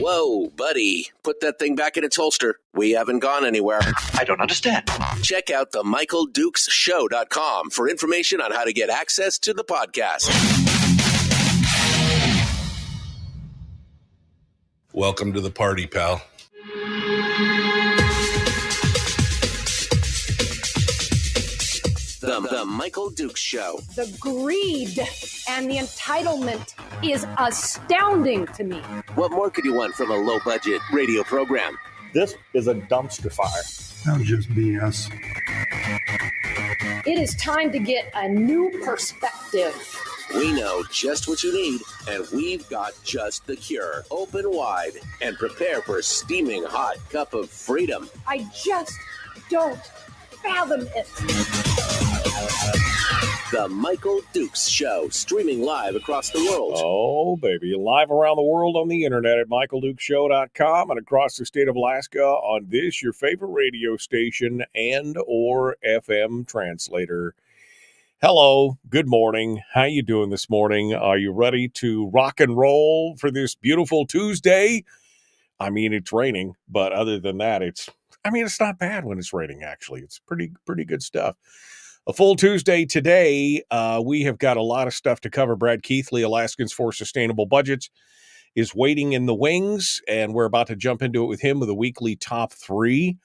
Whoa, buddy. Put that thing back in its holster. We haven't gone anywhere. I don't understand. Check out the MichaelDukesShow.com for information on how to get access to the podcast. Welcome to the party, pal. The Michael Dukes Show. The greed and the entitlement is astounding to me. What more could you want from a low-budget radio program? This is a dumpster fire. That was just BS. It is time to get a new perspective. We know just what you need, and we've got just the cure. Open wide and prepare for a steaming hot cup of freedom. I just don't fathom it. The Michael Dukes Show, streaming live across the world. Oh, baby. Live around the world on the internet at MichaelDukesShow.com and across the state of Alaska on this, your favorite radio station and or FM translator. Hello. Good morning. How you doing this morning? Are you ready to rock and roll for this beautiful Tuesday? I mean, it's raining, but other than that, it's not bad when it's raining, actually. It's pretty good stuff. A full Tuesday today. We have got a lot of stuff to cover. Brad Keithley, Alaskans for Sustainable Budgets, is waiting in the wings, and we're about to jump into it with him with a weekly top three.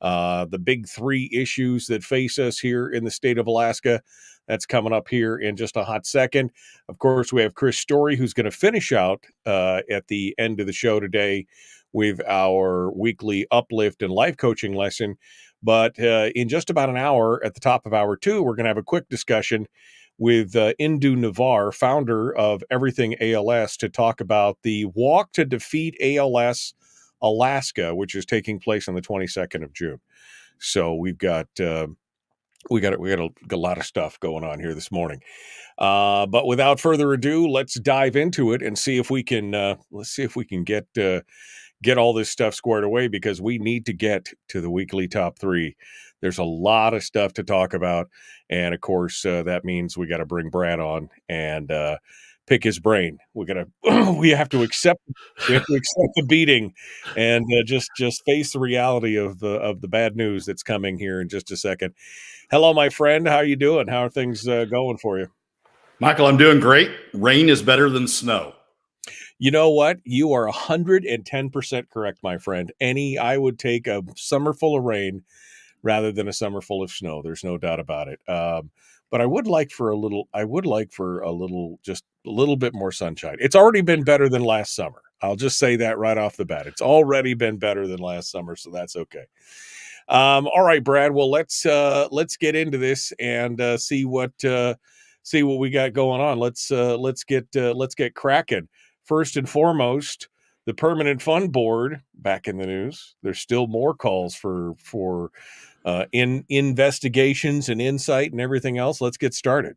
The big three issues that face us here in the state of Alaska. That's coming up here in just a hot second. Of course, we have Chris Story, who's going to finish out at the end of the show today with our weekly uplift and life coaching lesson. But in just about an hour at the top of hour two, we're going to have a quick discussion with Indu Navar, founder of EverythingALS, to talk about the walk to Defeat ALS Alaska, which is taking place on the 22nd of June. So we've got we got a lot of stuff going on here this morning. But without further ado, let's dive into it and see if we can get all this stuff squared away, because we need to get to the weekly top three. There's a lot of stuff to talk about. And of course, that means we got to bring Brad on and pick his brain. We have to accept the beating and just face the reality of the bad news that's coming here in just a second. Hello, my friend. How are you doing? How are things going for you? Michael, I'm doing great. Rain is better than snow. You know what? You are 110% correct, my friend. I would take a summer full of rain rather than a summer full of snow. There's no doubt about it. But I would like for a little, just a little bit more sunshine. It's already been better than last summer. I'll just say that right off the bat. It's already been better than last summer, so that's okay. All right, Brad. Well, let's get into this and see what we got going on. Let's get cracking. First and foremost, the Permanent Fund Board back in the news. There's still more calls for investigations and insight and everything else. Let's get started.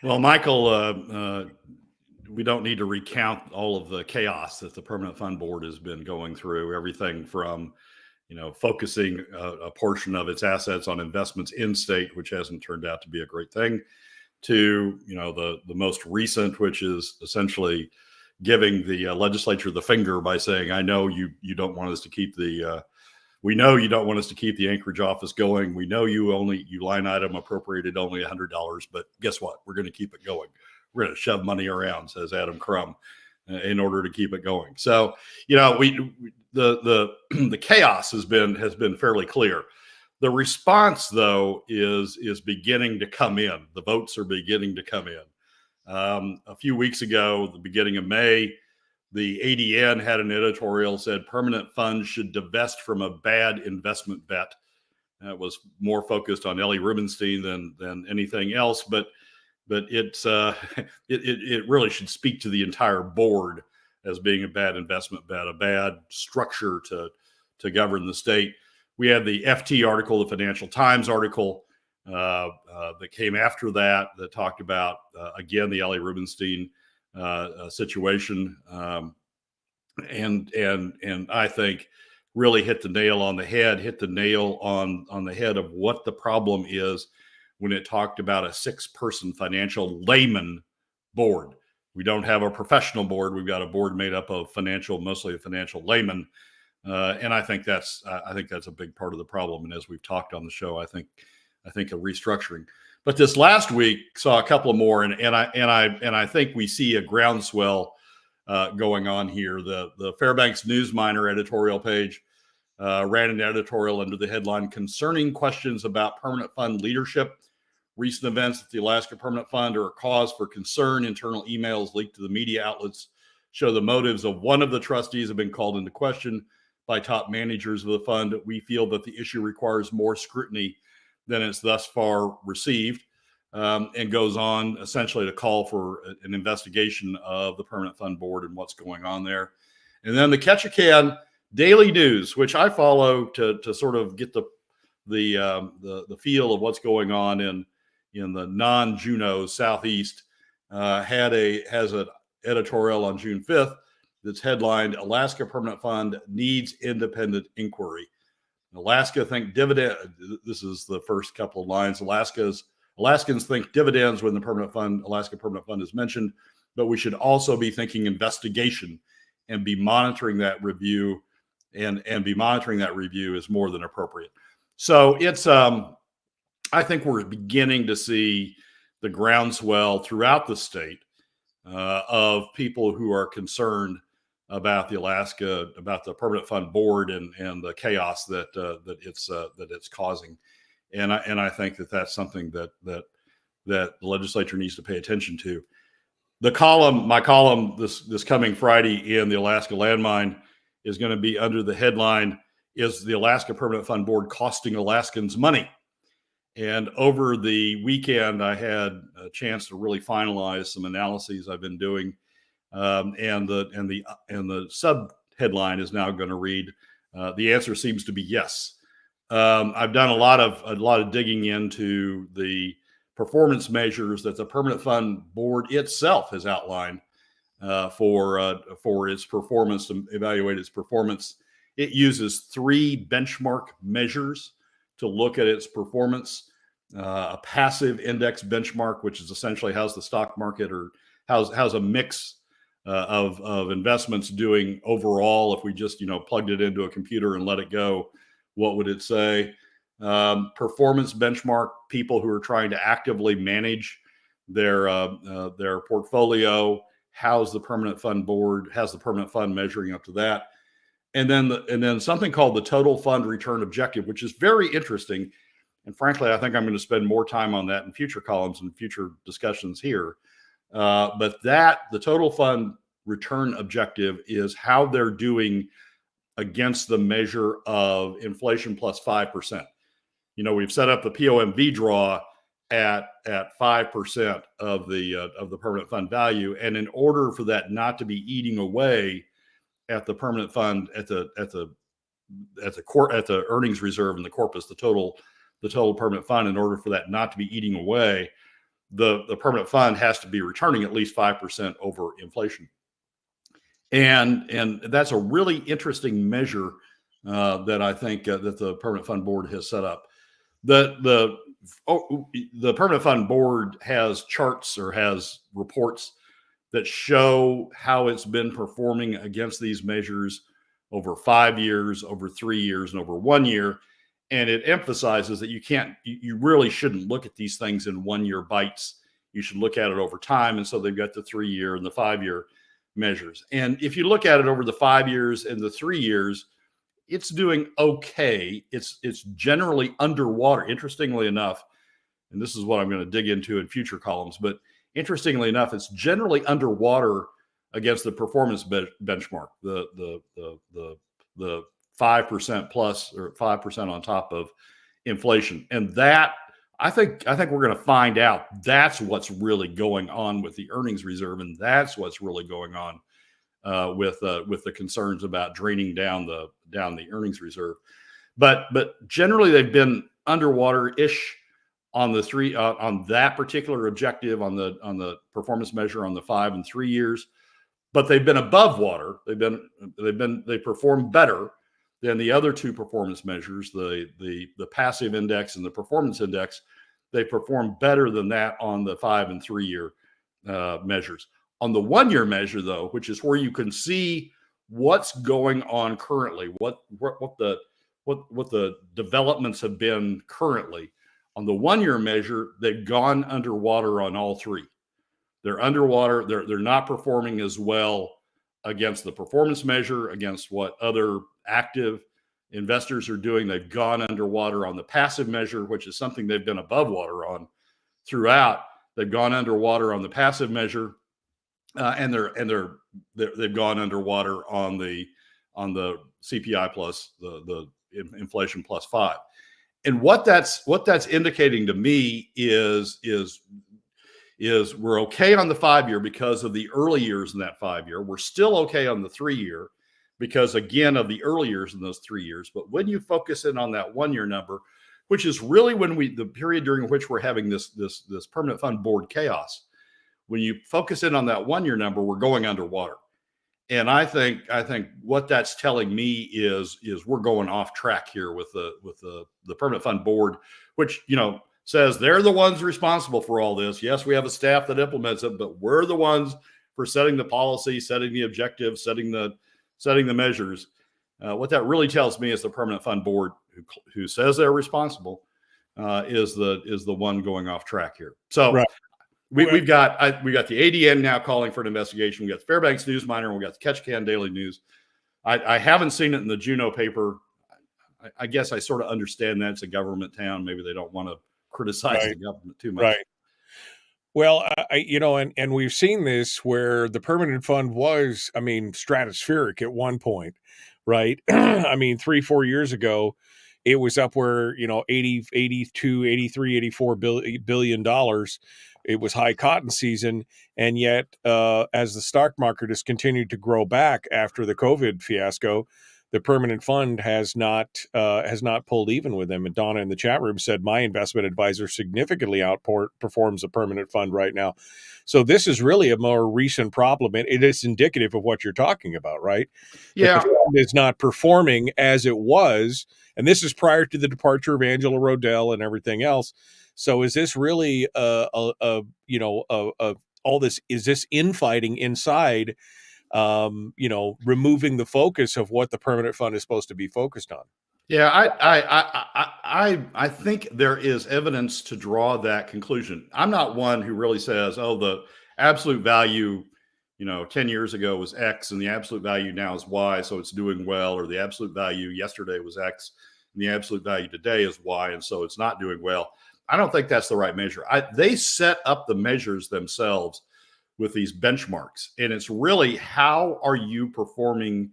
Well, Michael, we don't need to recount all of the chaos that the Permanent Fund Board has been going through. Everything from, focusing a portion of its assets on investments in state, which hasn't turned out to be a great thing, to the most recent, which is essentially giving the legislature the finger by saying, I know you don't want us to keep we know you don't want us to keep the Anchorage office going. We know you line item appropriated only $100, but guess what? We're going to keep it going. We're going to shove money around, says Adam Crum, in order to keep it going. So, the chaos has been fairly clear. The response, though, is beginning to come in. The votes are beginning to come in. A few weeks ago, the beginning of May, the ADN had an editorial said permanent funds should divest from a bad investment bet. It was more focused on Ellie Rubenstein than anything else, but it's it really should speak to the entire board as being a bad investment bet, a bad structure to govern the state. We had the FT article, the Financial Times article that came after that talked about, again, the Ellie Rubenstein situation. And I think really hit the nail on the head of what the problem is when it talked about a 6-person financial layman board, We don't have a professional board. We've got a board made up of mostly financial laymen. And I think that's a big part of the problem. And as we've talked on the show, I think a restructuring. But this last week saw a couple more, and I think we see a groundswell going on here. The Fairbanks News Miner editorial page ran an editorial under the headline "Concerning Questions about Permanent Fund Leadership. Recent events at the Alaska Permanent Fund are a cause for concern. Internal emails leaked to the media outlets show the motives of one of the trustees have been called into question by top managers of the fund. We feel that the issue requires more scrutiny than it's thus far received," and goes on essentially to call for an investigation of the Permanent Fund Board and what's going on there. And then the Ketchikan Daily News, which I follow to sort of get the feel of what's going on in the non-Juneau Southeast, has an editorial on June 5th that's headlined "Alaska Permanent Fund Needs Independent Inquiry." Alaska think dividend. This is the first couple of lines. Alaskans think dividends when the Alaska Permanent Fund is mentioned, but we should also be thinking investigation and be monitoring that review, and be monitoring that review is more than appropriate. So it's I think we're beginning to see the groundswell throughout the state of people who are concerned about the Permanent Fund Board and the chaos that it's causing, and I think that's something that the legislature needs to pay attention to. My column this coming Friday in the Alaska Landmine is going to be under the headline "Is the Alaska Permanent Fund Board Costing Alaskans Money?" And over the weekend, I had a chance to really finalize some analyses I've been doing. And the sub headline is now going to read, "The answer seems to be yes." I've done a lot of digging into the performance measures that the Permanent Fund Board itself has outlined for its performance, to evaluate its performance. It uses 3 benchmark measures to look at its performance. A passive index benchmark, which is essentially how's the stock market or how's a mix of investments doing overall. If we just plugged it into a computer and let it go, what would it say? Performance benchmark, people who are trying to actively manage their portfolio. How's the Permanent Fund Board? How's the Permanent Fund measuring up to that? And then something called the Total Fund Return Objective, which is very interesting. And frankly, I think I'm going to spend more time on that in future columns and future discussions here. But the Total Fund Return Objective is how they're doing against the measure of inflation plus 5%. We've set up the POMV draw at 5% of the permanent fund value, and in order for that not to be eating away at the permanent fund, at the earnings reserve and the corpus, the total permanent fund, in order for that not to be eating away, the permanent fund has to be returning at least 5% over inflation. And that's a really interesting measure that I think that the Permanent Fund Board has set up. The Permanent Fund Board has charts or has reports that show how it's been performing against these measures over 5 years, over 3 years, and over 1 year. And it emphasizes that you really shouldn't look at these things in 1 year bites. You should look at it over time. And so they've got the 3 year and the 5 year measures. And if you look at it over the 5 years and the 3 years, it's doing okay. It's generally underwater, interestingly enough. And this is what I'm going to dig into in future columns. But interestingly enough, it's generally underwater against the performance benchmark, the 5% plus or 5% on top of inflation. And that, I think we're going to find out that's what's really going on with the earnings reserve, and that's what's really going on with the concerns about draining down the earnings reserve. But generally they've been underwater-ish on the on that particular objective, on the performance measure on the 5 and 3 years. But they've been above water. They perform better than the other two performance measures, the passive index and the performance index. They perform better than that on the 5 and 3 year measures. On the 1 year measure, though, which is where you can see what's going on currently, what the developments have been currently. On the 1 year measure, they've gone underwater on all three. They're underwater. They're not performing as well against the performance measure, against what other active investors are doing. They've gone underwater on the passive measure, which is something they've been above water on throughout. They've gone underwater on the passive measure, and they've gone underwater on the CPI plus the inflation plus 5. And what that's indicating to me is we're okay on the 5 year because of the early years in that 5 year. We're still okay on the 3 year because, again, of the early years in those 3 years. But when you focus in on that 1 year number, which is really the period during which we're having this permanent fund board chaos, when you focus in on that 1 year number, we're going underwater. And I think what that's telling me is we're going off track here with the permanent fund board, which, says they're the ones responsible for all this. Yes, we have a staff that implements it, but we're the ones for setting the policy, setting the objectives, setting the measures. What that really tells me is the permanent fund board, who says they're responsible, is the one going off track here. So right. We got the ADN now calling for an investigation. We got the Fairbanks News Miner, and we got the Ketchikan Daily News. I haven't seen it in the Juneau paper. I guess I sort of understand that it's a government town. Maybe they don't want to criticize the government too much. Right. Well, and we've seen this where the permanent fund was, stratospheric at one point, right? 3-4 years ago, it was up where, 82, 83, 84 billion dollars. It was high cotton season. And yet, as the stock market has continued to grow back after the COVID fiasco, the permanent fund has not pulled even with them. And Donna in the chat room said, my investment advisor significantly outperforms the permanent fund right now. So this is really a more recent problem. And it is indicative of what you're talking about, right? Yeah. The fund is not performing as it was. And this is prior to the departure of Angela Rodell and everything else. So is this really all this, is this infighting inside, removing the focus of what the permanent fund is supposed to be focused on? Yeah, I think there is evidence to draw that conclusion. I'm not one who really says, the absolute value, 10 years ago was X and the absolute value now is Y, so it's doing well, or the absolute value yesterday was X and the absolute value today is Y, and so it's not doing well. I don't think that's the right measure. They set up the measures themselves with these benchmarks, and it's really, how are you performing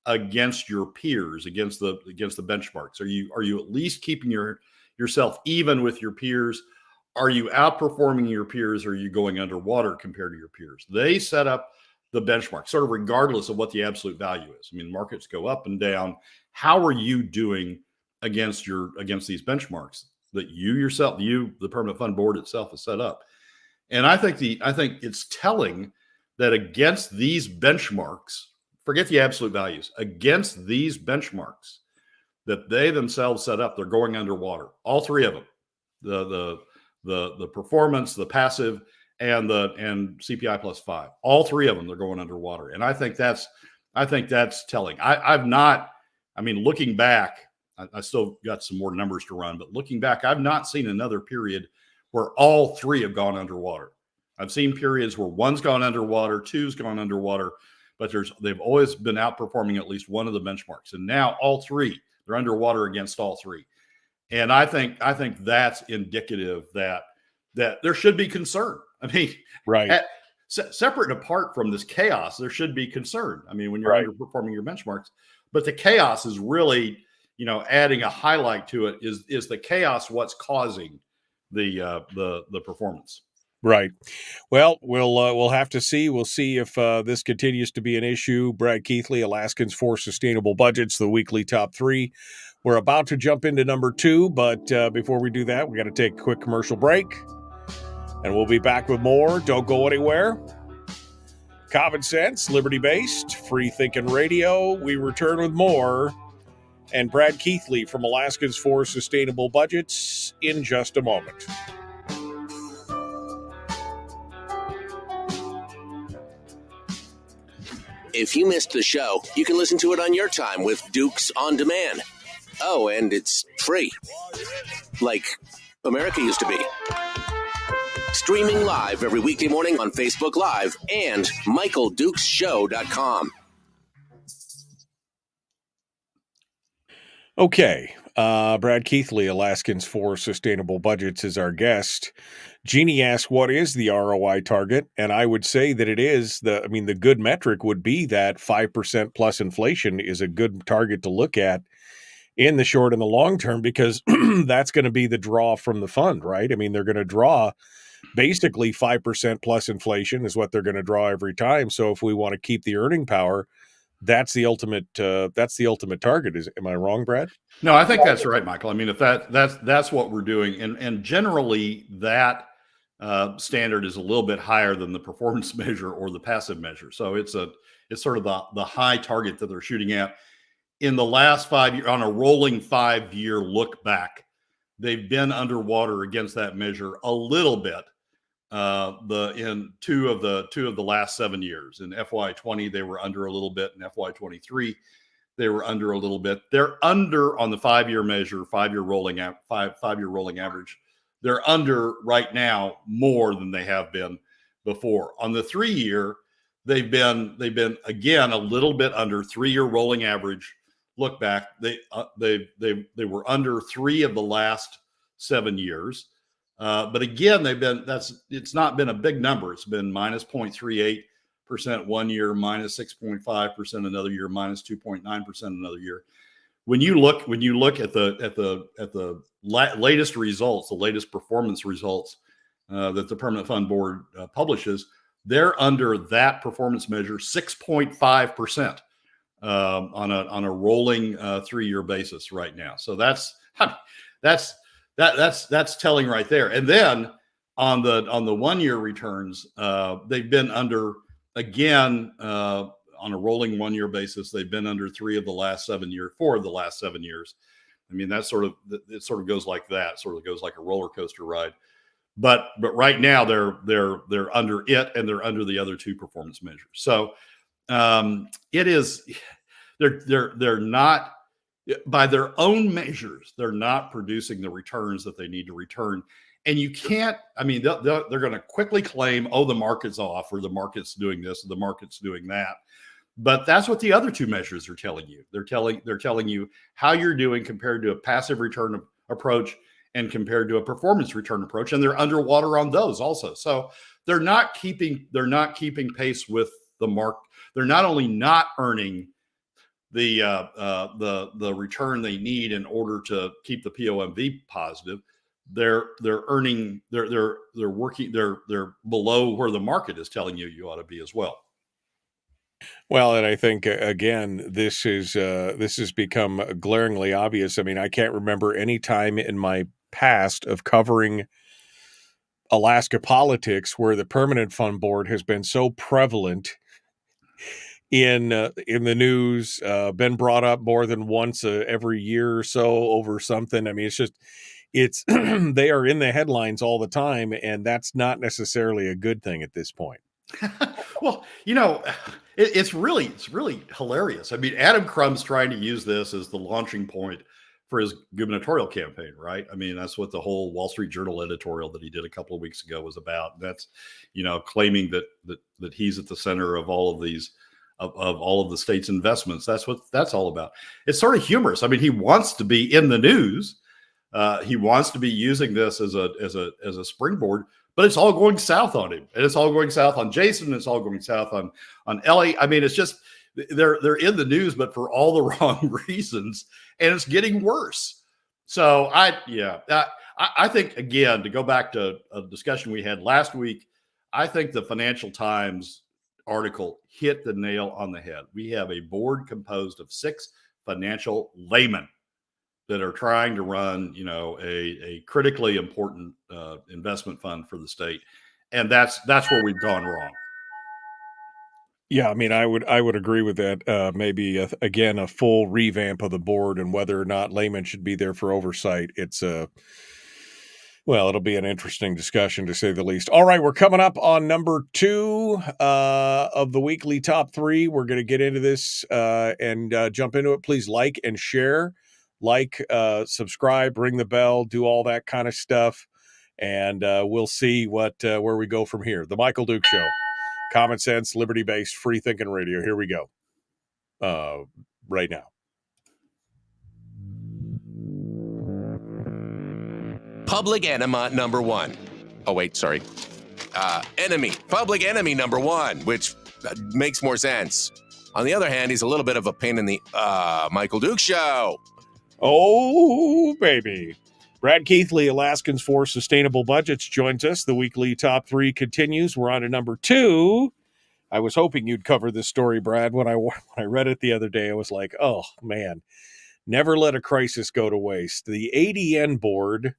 against your peers, against the benchmarks? Are you at least keeping yourself even with your peers? Are you outperforming your peers? Or are you going underwater compared to your peers? They set up the benchmark sort of regardless of what the absolute value is. Markets go up and down. How are you doing against these benchmarks that the permanent fund board itself has set up? And I think it's telling that against these benchmarks, forget the absolute values, against these benchmarks that they themselves set up, they're going underwater. All three of them, the performance, the passive, and CPI plus 5. All three of them, they're going underwater. And I think that's telling. Looking back, I still got some more numbers to run, but looking back, I've not seen another period where all three have gone underwater. I've seen periods where one's gone underwater, two's gone underwater, but they've always been outperforming at least one of the benchmarks. And now all three, they're underwater against all three. And I think that's indicative that there should be concern. Right. Separate and apart from this chaos, there should be concern. When you're underperforming your benchmarks, but the chaos is really, adding a highlight to it is the chaos what's causing the performance. Right. Well, we'll have to see. We'll see if this continues to be an issue. Brad Keithley, Alaskans for Sustainable Budgets, the weekly top 3. We're about to jump into number 2, but before we do that, we got to take a quick commercial break, and we'll be back with more. Don't go anywhere. Common sense, liberty-based, free-thinking radio. We return with more. And Brad Keithley from Alaskans for Sustainable Budgets in just a moment. If you missed the show, you can listen to it on your time with Dukes On Demand. Oh, and it's free. Like America used to be. Streaming live every weekday morning on Facebook Live and MichaelDukesShow.com. Okay. Brad Keithley, Alaskans for Sustainable Budgets, is our guest. Jeannie asked, what is the ROI target? And I would say that it is the good metric would be that 5% plus inflation is a good target to look at in the short and the long term, because that's going to be the draw from the fund, right? I mean, they're going to draw basically 5% plus inflation is what they're going to draw every time. So if we want to keep the earning power, that's the ultimate target. Am I wrong, Brad? No, I think that's right, Michael. I mean, if that's what we're doing, and generally that standard is a little bit higher than the performance measure or the passive measure. So it's sort of the high target that they're shooting at. In the last 5 years, on a rolling 5-year look back, they've been underwater against that measure a little bit. In two of the last 7 years. In FY20, they were under a little bit. In FY23, they were under a little bit. They're under on the 5-year measure, five-year rolling average. They're under right now more than they have been before. On the 3-year, they've been again a little bit under 3-year rolling average. Look back, they were under 3 of the last 7 years. But again, it's not been a big number. It's been minus 0.38% 1 year, minus 6.5% another year, minus 2.9% another year. When you look at the latest results, the latest performance results that the Permanent Fund Board publishes, they're under that performance measure 6.5% on a rolling 3-year basis right now. So that's telling right there. And then on the 1-year returns, they've been under again on a rolling 1-year basis. They've been under 4 of the last 7 years. I mean, it sort of goes like that. Sort of goes like a roller coaster ride. But right now they're under it, and they're under the other 2 performance measures. So it is they're not. By their own measures, they're not producing the returns that they need to return. And you can't, I mean, they're going to quickly claim, oh, the market's off, or the market's doing this, or the market's doing that. But that's what the other 2 measures are telling you. They're telling you how you're doing compared to a passive return approach and compared to a performance return approach. And they're underwater on those also. So they're not keeping pace with the market. They're not only not earning the return they need in order to keep the POMV positive, they're below where the market is telling you ought to be as well. Well, and I think again, this has become glaringly obvious. I mean, I can't remember any time in my past of covering Alaska politics where the Permanent Fund Board has been so prevalent in the news, been brought up more than once every year or so over something. I mean, it's they are in the headlines all the time, and that's not necessarily a good thing at this point. Well, it's really hilarious. I mean, Adam Crumb's trying to use this as the launching point for his gubernatorial campaign, right? I mean, that's what the whole Wall Street Journal editorial that he did a couple of weeks ago was about. That's, claiming that he's at the center of all of these. Of all of the state's investments. That's what that's all about. It's sort of humorous. I mean, he wants to be in the news. He wants to be using this as a springboard, but it's all going south on him, and it's all going south on Jason. And it's all going south on Ellie. I mean, it's just they're in the news, but for all the wrong reasons, and it's getting worse. So I think, again, to go back to a discussion we had last week, I think the Financial Times article hit the nail on the head. We have a board composed of 6 financial laymen that are trying to run, a critically important investment fund for the state, and that's where we've gone wrong. Yeah, I mean, I would agree with that. Maybe again a full revamp of the board and whether or not laymen should be there for oversight. Well, it'll be an interesting discussion, to say the least. All right, we're coming up on number 2 of the weekly top 3. We're going to get into this and jump into it. Please like and share. Subscribe, ring the bell, do all that kind of stuff. And we'll see where we go from here. The Michael Duke Show. Common sense, liberty-based, free-thinking radio. Here we go. Right now. Public enema number 1. Oh, wait, sorry. Public enemy number 1, which makes more sense. On the other hand, he's a little bit of a pain in the Michael Duke Show. Oh, baby. Brad Keithley, Alaskans for Sustainable Budgets, joins us. The weekly top 3 continues. We're on to number 2. I was hoping you'd cover this story, Brad. When I read it the other day, I was like, oh, man. Never let a crisis go to waste. The ADN board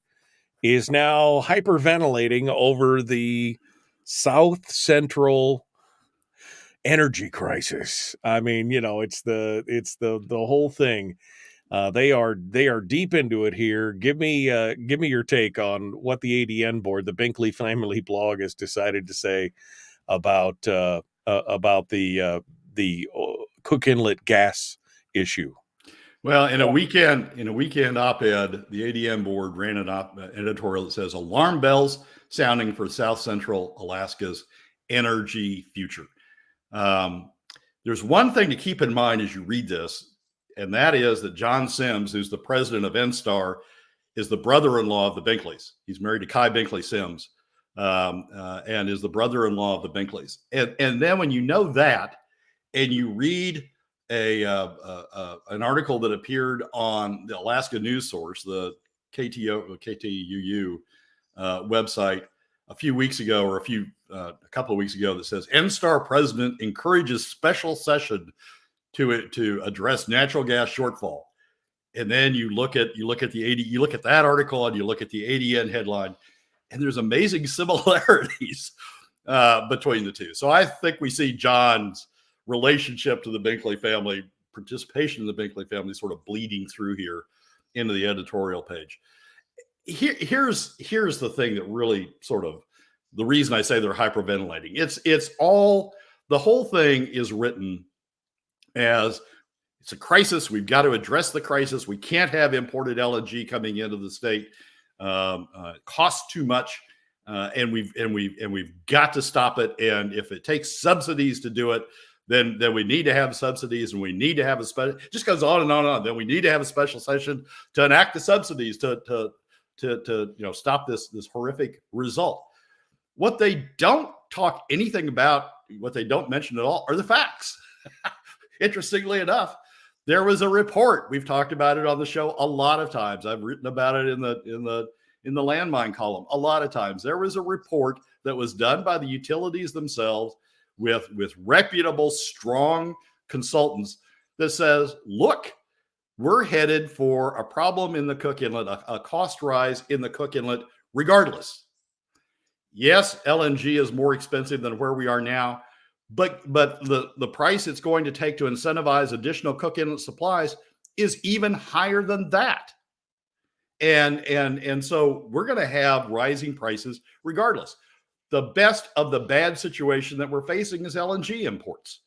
is now hyperventilating over the South Central energy crisis. I mean, it's the whole thing. They are deep into it here. Give me your take on what the ADN board, the Binkley family blog, has decided to say about the Cook Inlet gas issue. Well, in a weekend op-ed, the ADM board ran an editorial that says alarm bells sounding for South Central Alaska's energy future. There's one thing to keep in mind as you read this, and that is that John Sims, who's the president of NSTAR, is the brother-in-law of the Binkleys. He's married to Kai Binkley Sims, and is the brother-in-law of the Binkleys. And then when you know that, and you read an article that appeared on the Alaska News Source, the KTUU website, a few weeks ago, or a couple of weeks ago, that says NSTAR president encourages special session to address natural gas shortfall. And then you look at that article, and you look at the ADN headline, and there's amazing similarities between the two. So I think we see John's relationship to the Binkley family, participation in the Binkley family, sort of bleeding through here into the editorial page. Here's the thing that really sort of, the reason I say they're hyperventilating. It's all, the whole thing is written as it's a crisis. We've got to address the crisis. We can't have imported LNG coming into the state. It costs too much, and we've got to stop it. And if it takes subsidies to do it, then we need to have subsidies, and we need to have a special. Just goes on and on and on. Then we need to have a special session to enact the subsidies to stop this horrific result. What they don't talk anything about, what they don't mention at all, are the facts. Interestingly enough, there was a report. We've talked about it on the show a lot of times. I've written about it in the landmine column a lot of times. There was a report that was done by the utilities themselves with reputable, strong consultants that says, look, we're headed for a problem in the Cook Inlet, a cost rise in the Cook Inlet regardless. Yes, LNG is more expensive than where we are now, but the price it's going to take to incentivize additional Cook Inlet supplies is even higher than that. And so we're going to have rising prices regardless. The best of the bad situation that we're facing is LNG imports.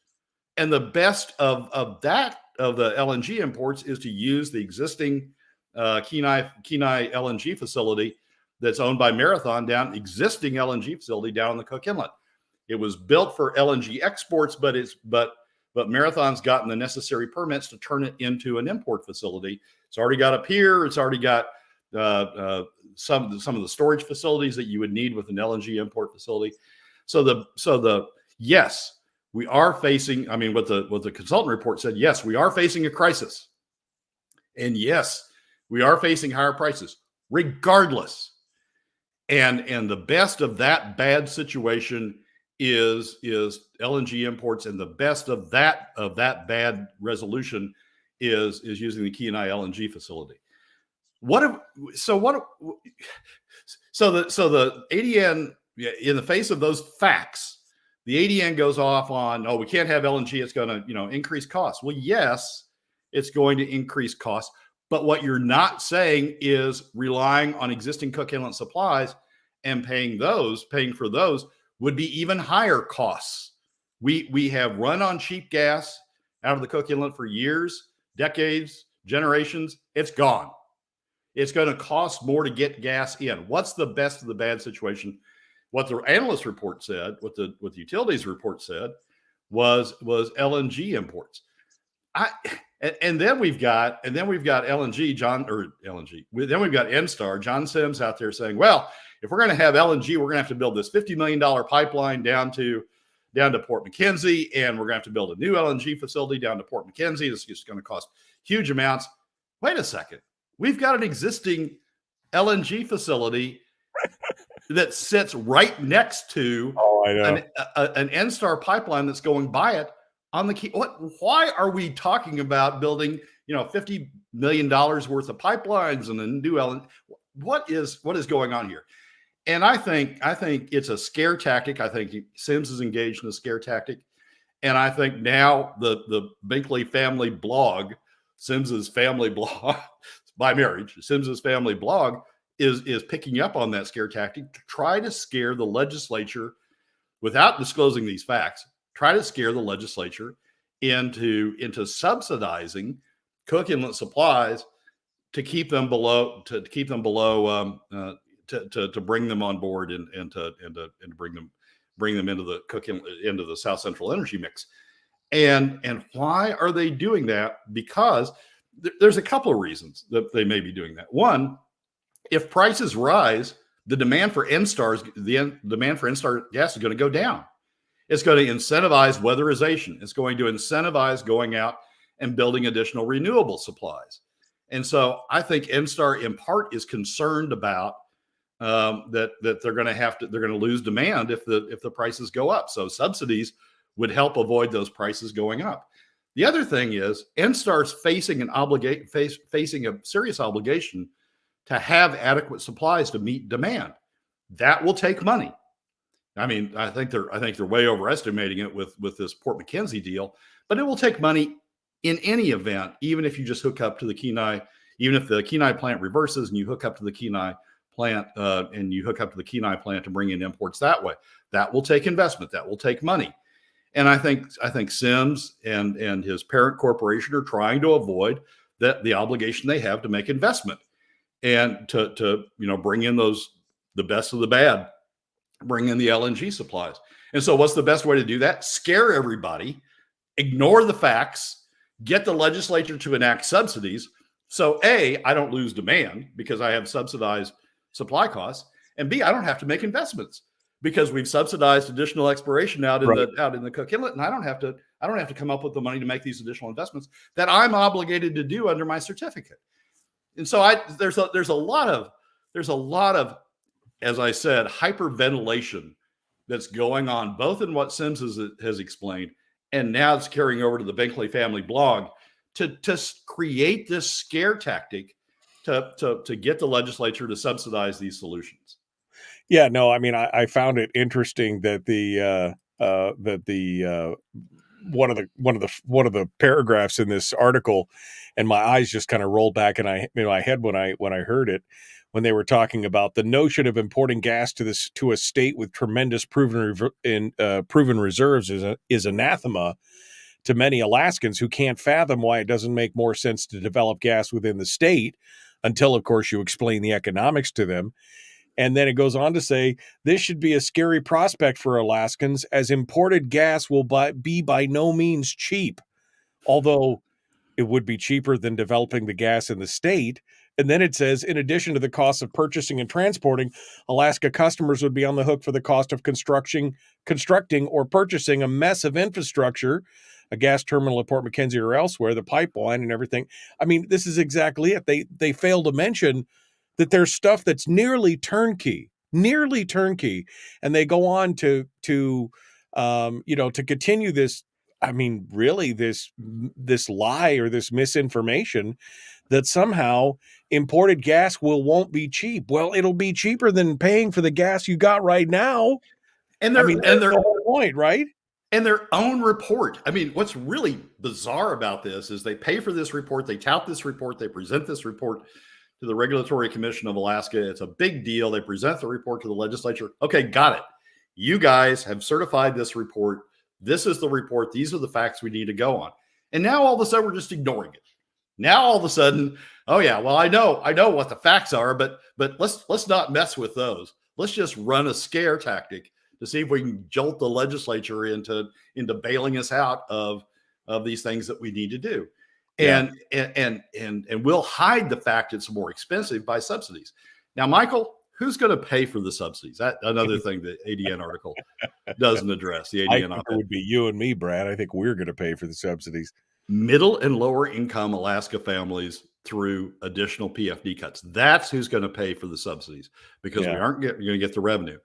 And the best of the LNG imports is to use the existing Kenai LNG facility that's owned by Marathon existing LNG facility down in the Cook Inlet. It was built for LNG exports, but Marathon's gotten the necessary permits to turn it into an import facility. It's already got a pier. It's already got some of the storage facilities that you would need with an LNG import facility. Yes, we are facing, I mean, what the consultant report said, yes, we are facing a crisis. And yes, we are facing higher prices regardless. And the best of that bad situation is LNG imports, and the best of that bad resolution is using the Kenai LNG facility. So the ADN, in the face of those facts, the ADN goes off on, we can't have LNG, it's going to increase costs. Well, yes, it's going to increase costs, But what you're not saying is relying on existing Cook Inlet supplies and paying for those would be even higher costs. We have run on cheap gas out of the Cook Inlet for years, decades, generations. It's gone. It's going to cost more to get gas in. What's the best of the bad situation? What the analyst report said, what the utilities report said, was LNG imports. And then we've got LNG, Then we've got NSTAR, John Sims out there saying, well, if we're going to have LNG, we're going to have to build this $50 million pipeline down to Port McKenzie, and we're going to have to build a new LNG facility down to Port McKenzie. This is going to cost huge amounts. Wait a second. We've got an existing LNG facility that sits right next to an NSTAR pipeline that's going by it on the key. Why are we talking about building, $50 million worth of pipelines and a new LNG? What is going on here? And I think it's a scare tactic. I think Sims is engaged in a scare tactic. And I think now the Binkley family blog, Sims's family blog by marriage, Sims's family blog is picking up on that scare tactic to try to scare the legislature without disclosing these facts, try to scare the legislature into subsidizing Cook Inlet supplies to keep them below, to bring them on board and to bring them into the Cook Inlet, into the South Central energy mix. And why are they doing that? Because there's a couple of reasons that they may be doing that. One, if prices rise, the demand for NSTAR gas is going to go down. It's going to incentivize weatherization. It's going to incentivize going out and building additional renewable supplies. And so I think NSTAR in part is concerned about that they're going to lose demand if the prices go up. So subsidies would help avoid those prices going up. The other thing is NSTAR's facing a serious obligation to have adequate supplies to meet demand. That will take money. I mean, I think they're way overestimating it with this Port McKenzie deal, but it will take money in any event, even if you just hook up to the Kenai, even if the Kenai plant reverses and you hook up to the Kenai plant to bring in imports that way. That will take investment. That will take money. And I think Sims and his parent corporation are trying to avoid the obligation they have to make investment and to bring in the best of the bad, bring in the LNG supplies. And so what's the best way to do that? Scare everybody, ignore the facts, get the legislature to enact subsidies. So A, I don't lose demand because I have subsidized supply costs, and B, I don't have to make investments because we've subsidized additional exploration out in the Cook Inlet, and I don't have to come up with the money to make these additional investments that I'm obligated to do under my certificate. And so there's a lot of, as I said, hyperventilation that's going on both in what Sims has explained, and now it's carrying over to the Binkley family blog to create this scare tactic to get the legislature to subsidize these solutions. Yeah, no, I mean, I found it interesting that one of the paragraphs in this article, and my eyes just kind of rolled back in my head when I heard it, when they were talking about the notion of importing gas to a state with tremendous proven reserves is anathema to many Alaskans who can't fathom why it doesn't make more sense to develop gas within the state until, of course, you explain the economics to them. And then it goes on to say, this should be a scary prospect for Alaskans as imported gas will be by no means cheap, although it would be cheaper than developing the gas in the state. And then it says, in addition to the cost of purchasing and transporting, Alaska customers would be on the hook for the cost of constructing or purchasing a mess of infrastructure, a gas terminal at Port McKenzie or elsewhere, the pipeline and everything. I mean, this is exactly it. They fail to mention that there's stuff that's nearly turnkey, and they go on to continue this. I mean, really, this lie or this misinformation that somehow imported gas won't be cheap. Well, it'll be cheaper than paying for the gas you got right now. And that's the whole point, right? And their own report. I mean, what's really bizarre about this is they pay for this report, they tout this report, they present this report to the Regulatory Commission of Alaska. It's a big deal. They present the report to the legislature. Okay, got it. You guys have certified this report. This is the report. These are the facts we need to go on. And now all of a sudden we're just ignoring it. Now all of a sudden, oh yeah, well I know what the facts are, but let's not mess with those. Let's just run a scare tactic to see if we can jolt the legislature into bailing us out of these things that we need to do. Yeah. And we'll hide the fact it's more expensive by subsidies. Now, Michael, who's going to pay for the subsidies? That another thing the ADN article doesn't address. The I ADN think it would be you and me, Brad. I think we're going to pay for the subsidies. Middle and lower income Alaska families through additional PFD cuts. That's who's going to pay for the subsidies, because we aren't going to get the revenue.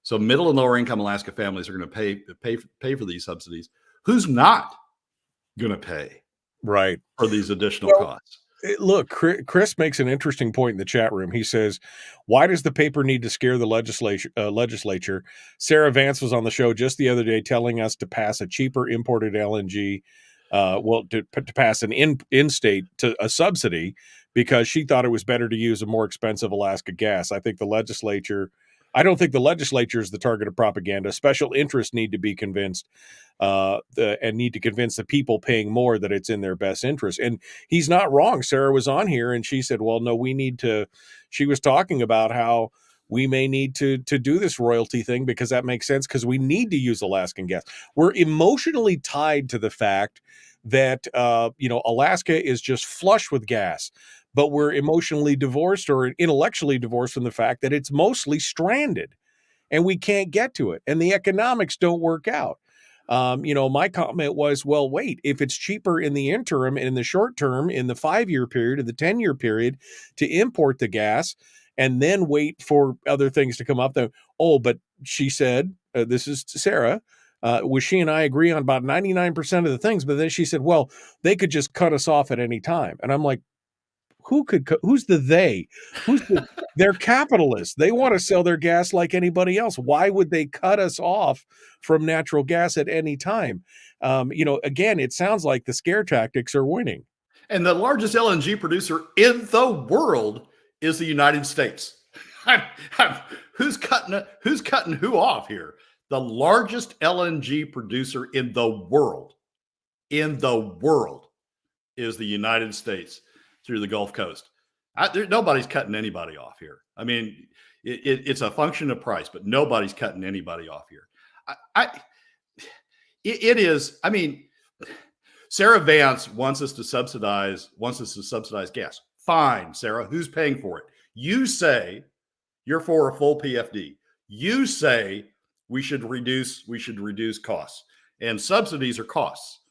So middle and lower income Alaska families are going to pay for these subsidies. Who's not going to pay for these additional costs? Look, Chris makes an interesting point in the chat room. He says, why does the paper need to scare the legislature? Sarah Vance was on the show just the other day telling us to pass a cheaper imported LNG, to pass an in-state to a subsidy, because she thought it was better to use a more expensive Alaska gas. I don't think the legislature is the target of propaganda. Special interests need to be convinced and need to convince the people paying more that it's in their best interest. And he's not wrong. Sarah was on here and she said, well, no, she was talking about how we may need to do this royalty thing, because that makes sense, because we need to use Alaskan gas. We're emotionally tied to the fact that, Alaska is just flush with gas, but we're emotionally divorced or intellectually divorced from the fact that it's mostly stranded and we can't get to it. And the economics don't work out. My comment was, well, wait, if it's cheaper in the interim and in the short term, in the 5-year period or the 10-year period, to import the gas and then wait for other things to come up, but she said, this is Sarah, she and I agree on about 99% of the things, but then she said, well, they could just cut us off at any time. And I'm like, who's the they? They're capitalists. They want to sell their gas like anybody else. Why would they cut us off from natural gas at any time? Again, it sounds like the scare tactics are winning. And the largest LNG producer in the world is the United States. Who's cutting who off here? The largest LNG producer in the world is the United States through the Gulf Coast. Nobody's cutting anybody off here. I mean, it's a function of price, but nobody's cutting anybody off here. It is. I mean, Sarah Vance wants us to subsidize gas. Fine, Sarah. Who's paying for it? You say you're for a full PFD. You say we should reduce costs, and subsidies are costs.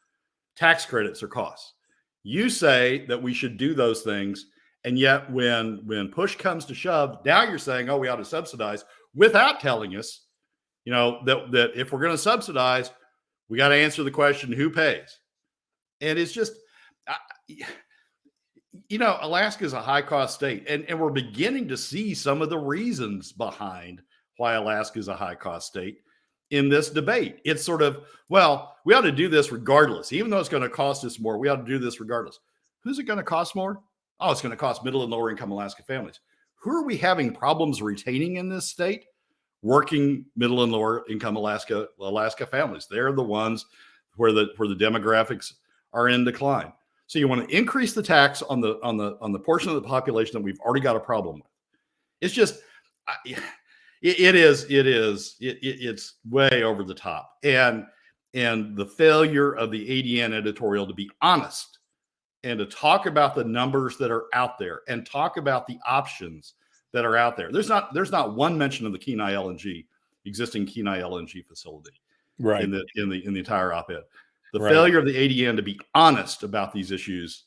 Tax credits are costs. You say that we should do those things, and yet when push comes to shove, now you're saying, oh, we ought to subsidize, without telling us, that if we're going to subsidize, we got to answer the question, who pays? And it's just, Alaska is a high-cost state, and we're beginning to see some of the reasons behind why Alaska is a high-cost state in this debate. It's sort of, well, we ought to do this regardless. Even though it's going to cost us more, we ought to do this regardless. Who's it going to cost more? Oh, it's going to cost middle and lower income Alaska families. Who are we having problems retaining in this state? Working middle and lower income Alaska families. They're the ones where the demographics are in decline. So you want to increase the tax on the portion of the population that we've already got a problem with. It's just, it's way over the top. And the failure of the ADN editorial to be honest and to talk about the numbers that are out there and talk about the options that are out there. There's not one mention of the existing Kenai LNG facility, right, in the entire op-ed. The failure of the ADN to be honest about these issues,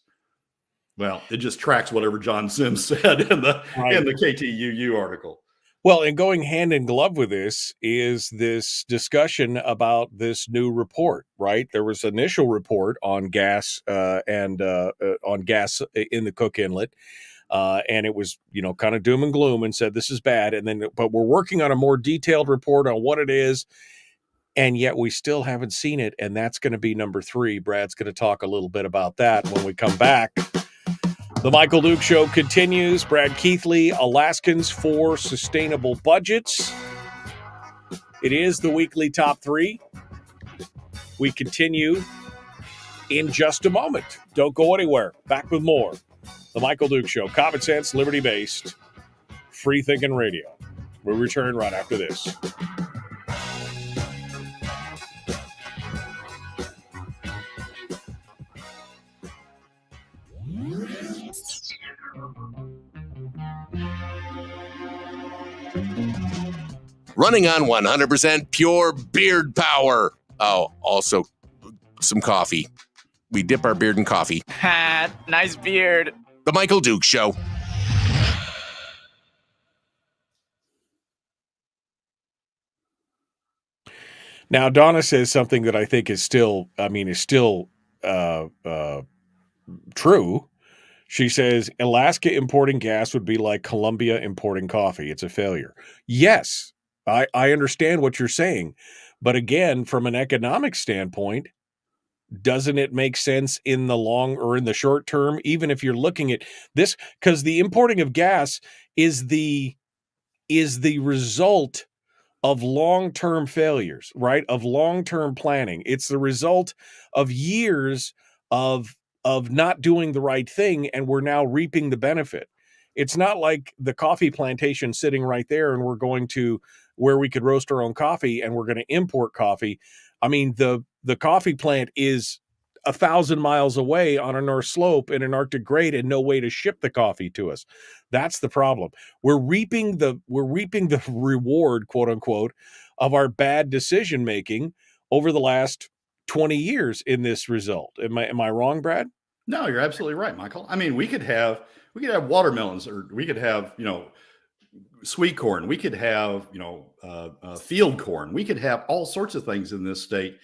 well, it just tracks whatever John Sims said in the KTUU article. Well, and going hand in glove with this is this discussion about this new report, right? There was an initial report on gas and on gas in the Cook Inlet. And it was, kind of doom and gloom and said, this is bad. But we're working on a more detailed report on what it is. and yet we still haven't seen it, and that's going to be number 3. Brad's going to talk a little bit about that when we come back. The Michael Duke Show continues. Brad Keithley, Alaskans for Sustainable Budgets. It is the weekly top 3. We continue in just a moment. Don't go anywhere. Back with more. The Michael Duke Show, common sense, liberty-based, free-thinking radio. We'll return right after this. Running on 100% pure beard power. Oh, also some coffee. We dip our beard in coffee. Ha, nice beard. The Michael Duke Show. Now, Donna says something that I think is still true. She says, Alaska importing gas would be like Colombia importing coffee. It's a failure. Yes, I understand what you're saying. But again, from an economic standpoint, doesn't it make sense in the long or in the short term, even if you're looking at this? Because the importing of gas is the result of long-term failures, right? Of long-term planning. It's the result of years of not doing the right thing, and we're now reaping the benefit. It's not like the coffee plantation sitting right there and we're going to where we could roast our own coffee and we're going to import coffee. I mean, the coffee plant is 1,000 miles away on a North Slope in an Arctic grade and no way to ship the coffee to us. That's the problem. We're reaping the reward, quote unquote, of our bad decision making over the last 20 years in this result. Am I wrong, Brad? No, you're absolutely right, Michael. I mean, we could have watermelons, or we could have, sweet corn. We could have, field corn. We could have all sorts of things in this state,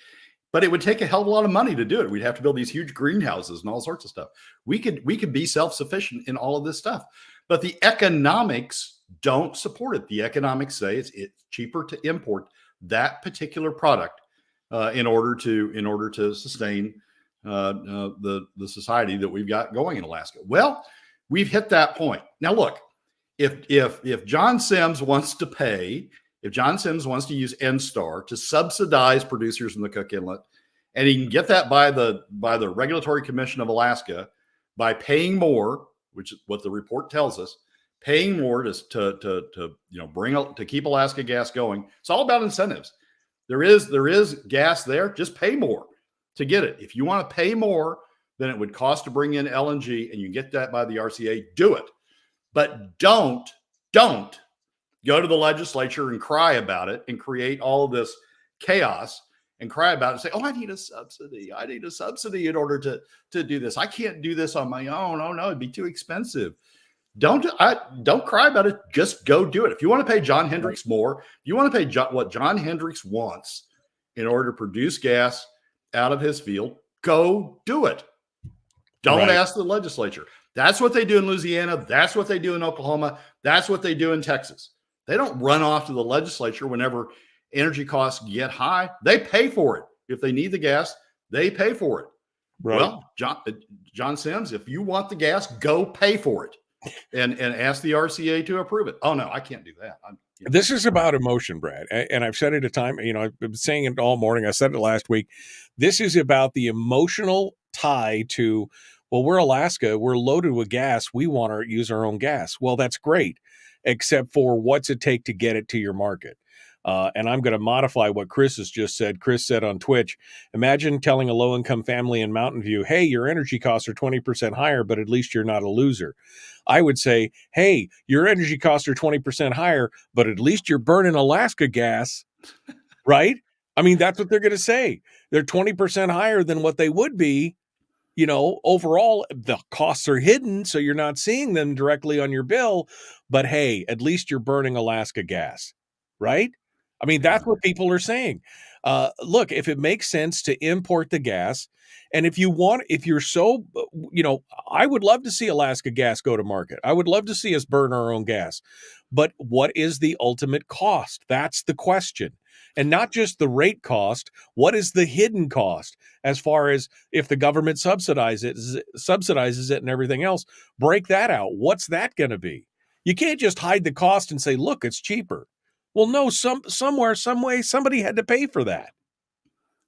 but it would take a hell of a lot of money to do it. We'd have to build these huge greenhouses and all sorts of stuff. We could be self-sufficient in all of this stuff, but the economics don't support it. The economics say it's cheaper to import that particular product in order to sustain the society that we've got going in Alaska. Well, we've hit that point. Now, look, if John Sims wants to pay, if John Sims wants to use NSTAR to subsidize producers in the Cook Inlet, and he can get that by the Regulatory Commission of Alaska by paying more, which is what the report tells us, paying more to keep Alaska gas going. It's all about incentives. There is gas there. Just pay more to get it. If you want to pay more than it would cost to bring in LNG and you get that by the RCA, do it. But don't go to the legislature and cry about it and create all of this chaos and cry about it and say, oh, I need a subsidy. I need a subsidy in order to do this. I can't do this on my own. Oh, no, it'd be too expensive. Don't cry about it. Just go do it. If you want to pay John Hendricks more, if you want to pay what John Hendricks wants in order to produce gas out of his field, go do it. Don't ask the legislature. That's what they do in Louisiana. That's what they do in Oklahoma. That's what they do in Texas. They don't run off to the legislature whenever energy costs get high. They pay for it. If they need the gas, they pay for it. Right. Well, John Sims, if you want the gas, go pay for it and ask the RCA to approve it. Oh, no, I can't do that. This is about emotion, Brad. And I've said it a time, I've been saying it all morning. I said it last week. This is about the emotional tie to, well, we're Alaska. We're loaded with gas. We want to use our own gas. Well, that's great, except for what's it take to get it to your market. And I'm going to modify what Chris has just said. Chris said on Twitch, imagine telling a low-income family in Mountain View, hey, your energy costs are 20% higher, but at least you're not a loser. I would say, hey, your energy costs are 20% higher, but at least you're burning Alaska gas, right? I mean, that's what they're going to say. They're 20% higher than what they would be. Overall, the costs are hidden, so you're not seeing them directly on your bill. But hey, at least you're burning Alaska gas, right? I mean, that's what people are saying. Look, if it makes sense to import the gas, and if you're so, I would love to see Alaska gas go to market. I would love to see us burn our own gas. But what is the ultimate cost? That's the question. And not just the rate cost, what is the hidden cost as far as if the government subsidizes it and everything else? Break that out. What's that going to be? You can't just hide the cost and say, look, it's cheaper. Well, no, somewhere, some way, somebody had to pay for that.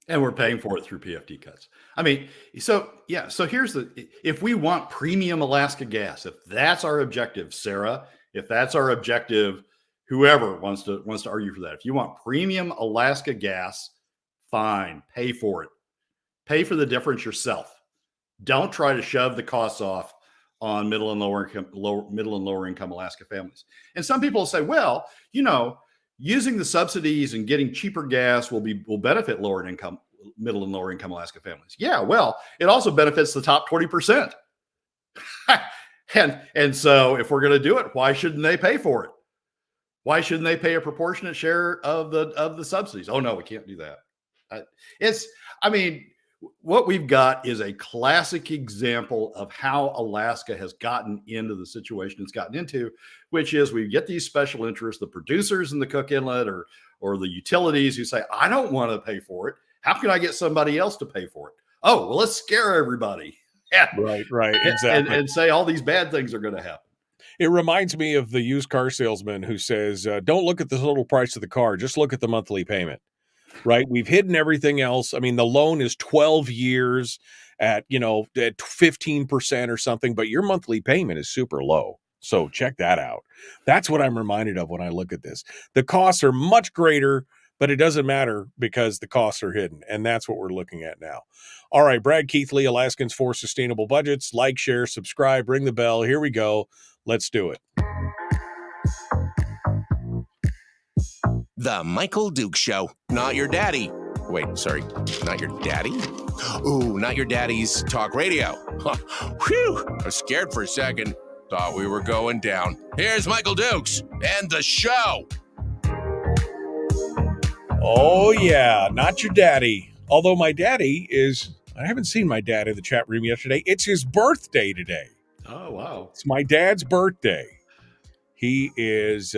And we're paying for it through PFD cuts. I mean, so here's if we want premium Alaska gas, if that's our objective, Sarah, if that's our objective, whoever wants to argue for that. If you want premium Alaska gas, fine, pay for it. Pay for the difference yourself. Don't try to shove the costs off on middle and lower income Alaska families. And some people say, well, using the subsidies and getting cheaper gas will benefit middle and lower income Alaska families. Yeah, well, it also benefits the top 20%. and so if we're going to do it, why shouldn't they pay for it? Why shouldn't they pay a proportionate share of the subsidies? Oh no, we can't do that. What we've got is a classic example of how Alaska has gotten into the situation it's gotten into, which is we get these special interests, the producers in the Cook Inlet or the utilities who say, I don't want to pay for it. How can I get somebody else to pay for it? Oh, well, let's scare everybody. Yeah. Right, exactly. And say all these bad things are going to happen. It reminds me of the used car salesman who says, don't look at the total price of the car, just look at the monthly payment. Right. We've hidden everything else. I mean, the loan is 12 years at 15% or something, but your monthly payment is super low. So check that out. That's what I'm reminded of when I look at this. The costs are much greater, but it doesn't matter because the costs are hidden. And that's what we're looking at now. All right. Brad Keithley, Alaskans for Sustainable Budgets. Like, share, subscribe, ring the bell. Here we go. Let's do it. The Michael Duke Show. Not your daddy. Wait, sorry. Not your daddy? Ooh, not your daddy's talk radio. Whew. I was scared for a second. Thought we were going down. Here's Michael Dukes and the show. Oh, yeah. Not your daddy. Although my daddy I haven't seen my dad in the chat room yesterday. It's his birthday today. Oh, wow. It's my dad's birthday. He is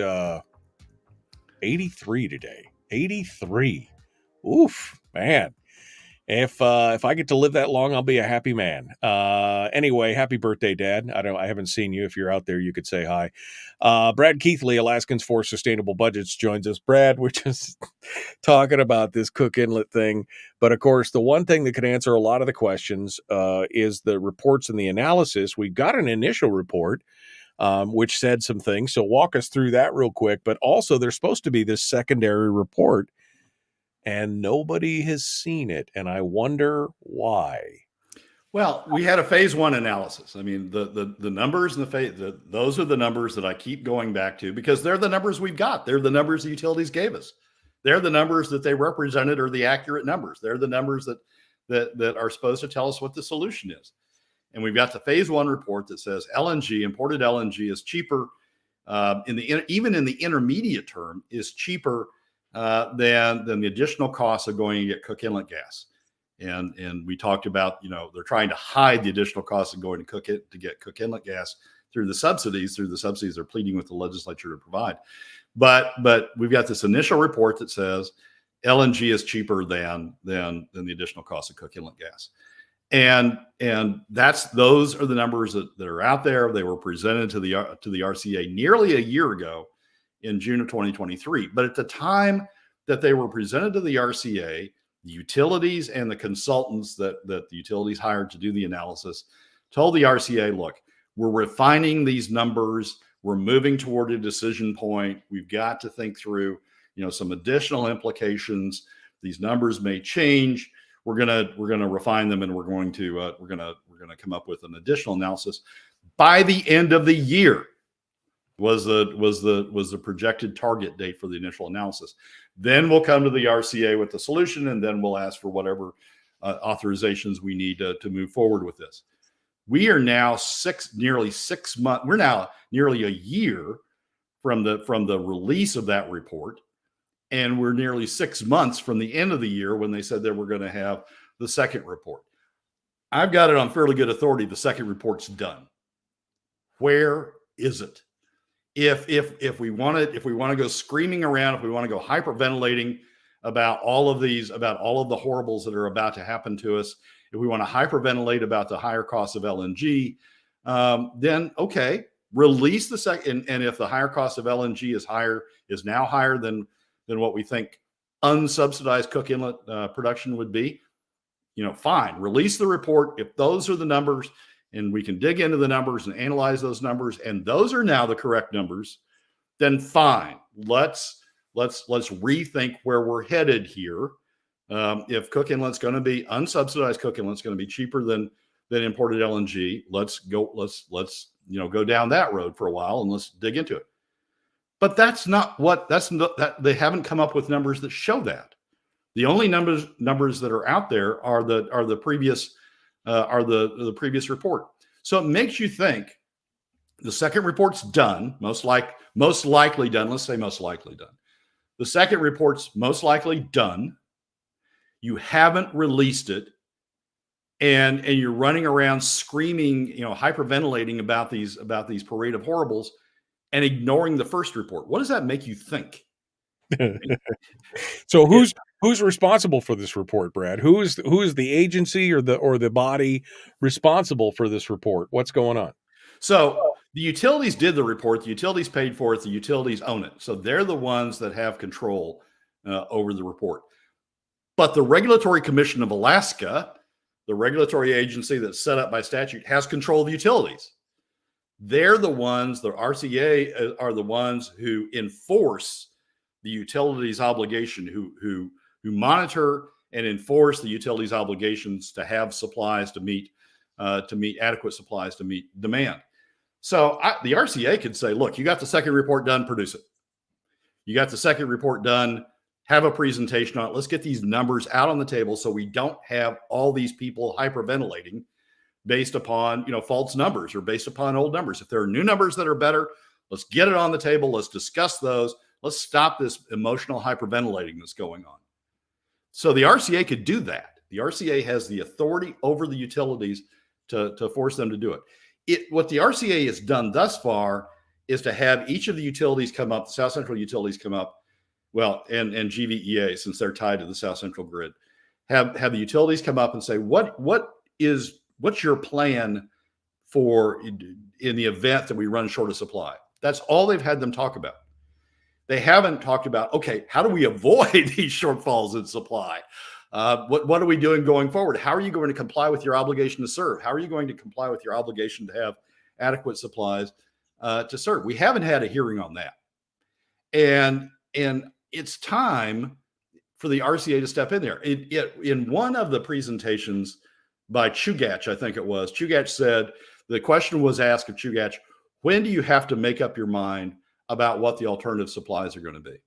83 today. 83. Oof, man. If I get to live that long, I'll be a happy man. Anyway, happy birthday, Dad. I haven't seen you. If you're out there, you could say hi. Brad Keithley, Alaskans for Sustainable Budgets, joins us. Brad, we're just talking about this Cook Inlet thing. But of course, the one thing that could answer a lot of the questions is the reports and the analysis. We got an initial report which said some things. So walk us through that real quick. But also, there's supposed to be this secondary report, and nobody has seen it. And I wonder why. Well, we had a phase one analysis. I mean, the numbers and those are the numbers that I keep going back to because they're the numbers we've got. They're the numbers the utilities gave us. They're the numbers that they represented are the accurate numbers. They're the numbers that are supposed to tell us what the solution is. And we've got the phase one report that says imported LNG is cheaper even in the intermediate term is cheaper than the additional costs of going to get Cook Inlet gas. And we talked about, they're trying to hide the additional costs of going to get Cook Inlet gas through the subsidies they're pleading with the legislature to provide. But we've got this initial report that says LNG is cheaper than the additional cost of Cook Inlet gas. And those are the numbers that are out there. They were presented to the RCA nearly a year ago in June of 2023. But at the time that they were presented to the RCA, the utilities and the consultants that the utilities hired to do the analysis told the RCA, look, we're refining these numbers. We're moving toward a decision point. We've got to think through, some additional implications. These numbers may change. We're gonna refine them, and we're gonna come up with an additional analysis by the end of the year. Was the projected target date for the initial analysis. Then we'll come to the RCA with the solution, and then we'll ask for whatever authorizations we need to move forward with this. We are now nearly 6 months. We're now nearly a year from the release of that report, and we're nearly 6 months from the end of the year when they said that we're going to have the second report. I've got it on fairly good authority. The second report's done. Where is it? If we want to go screaming around, if we want to go hyperventilating, about all of the horribles that are about to happen to us, if we want to hyperventilate about the higher cost of LNG, then okay, release the second. And if the higher cost of LNG is now higher than what we think unsubsidized Cook Inlet production would be, fine, release the report. If those are the numbers, and we can dig into the numbers and analyze those numbers, and those are now the correct numbers, then fine. Let's rethink where we're headed here. If Cook Inlet's going to be unsubsidized, Cook Inlet's going to be cheaper than imported LNG. Let's go down that road for a while and let's dig into it. But that they haven't come up with numbers that show that. The only numbers that are out there are the previous report. So it makes you think the second report's done, most likely done. Let's say most likely done. The second report's most likely done. You haven't released it, and you're running around screaming, hyperventilating about these parade of horribles, and ignoring the first report. What does that make you think? So who's responsible for this report, Brad? Who is the agency or the body responsible for this report? What's going on? So the utilities did the report. The utilities paid for it. The utilities own it. So they're the ones that have control over the report. But the Regulatory Commission of Alaska, the regulatory agency that's set up by statute, has control of the utilities. They're the ones, the RCA are the ones who enforce the utilities obligation, who monitor and enforce the utilities obligations to have supplies to meet adequate supplies to meet demand. So the RCA could say, look, you got the second report done, produce it. You got the second report done, have a presentation on it. Let's get these numbers out on the table so we don't have all these people hyperventilating based upon false numbers or based upon old numbers. If there are new numbers that are better, let's get it on the table. Let's discuss those. Let's stop this emotional hyperventilating that's going on. So the RCA could do that. The RCA has the authority over the utilities to force them to do it. What the RCA has done thus far is to have each of the utilities come up, the South Central utilities come up, well, and GVEA, since they're tied to the South Central grid, have the utilities come up and say, what's your plan for in the event that we run short of supply? That's all they've had them talk about. They haven't talked about, okay, how do we avoid these shortfalls in supply? What are we doing going forward? How are you going to comply with your obligation to serve? How are you going to comply with your obligation to have adequate supplies to serve? We haven't had a hearing on that. And it's time for the RCA to step in there. In one of the presentations by Chugach, I think it was, Chugach said, the question was asked of Chugach, when do you have to make up your mind about what the alternative supplies are going to be?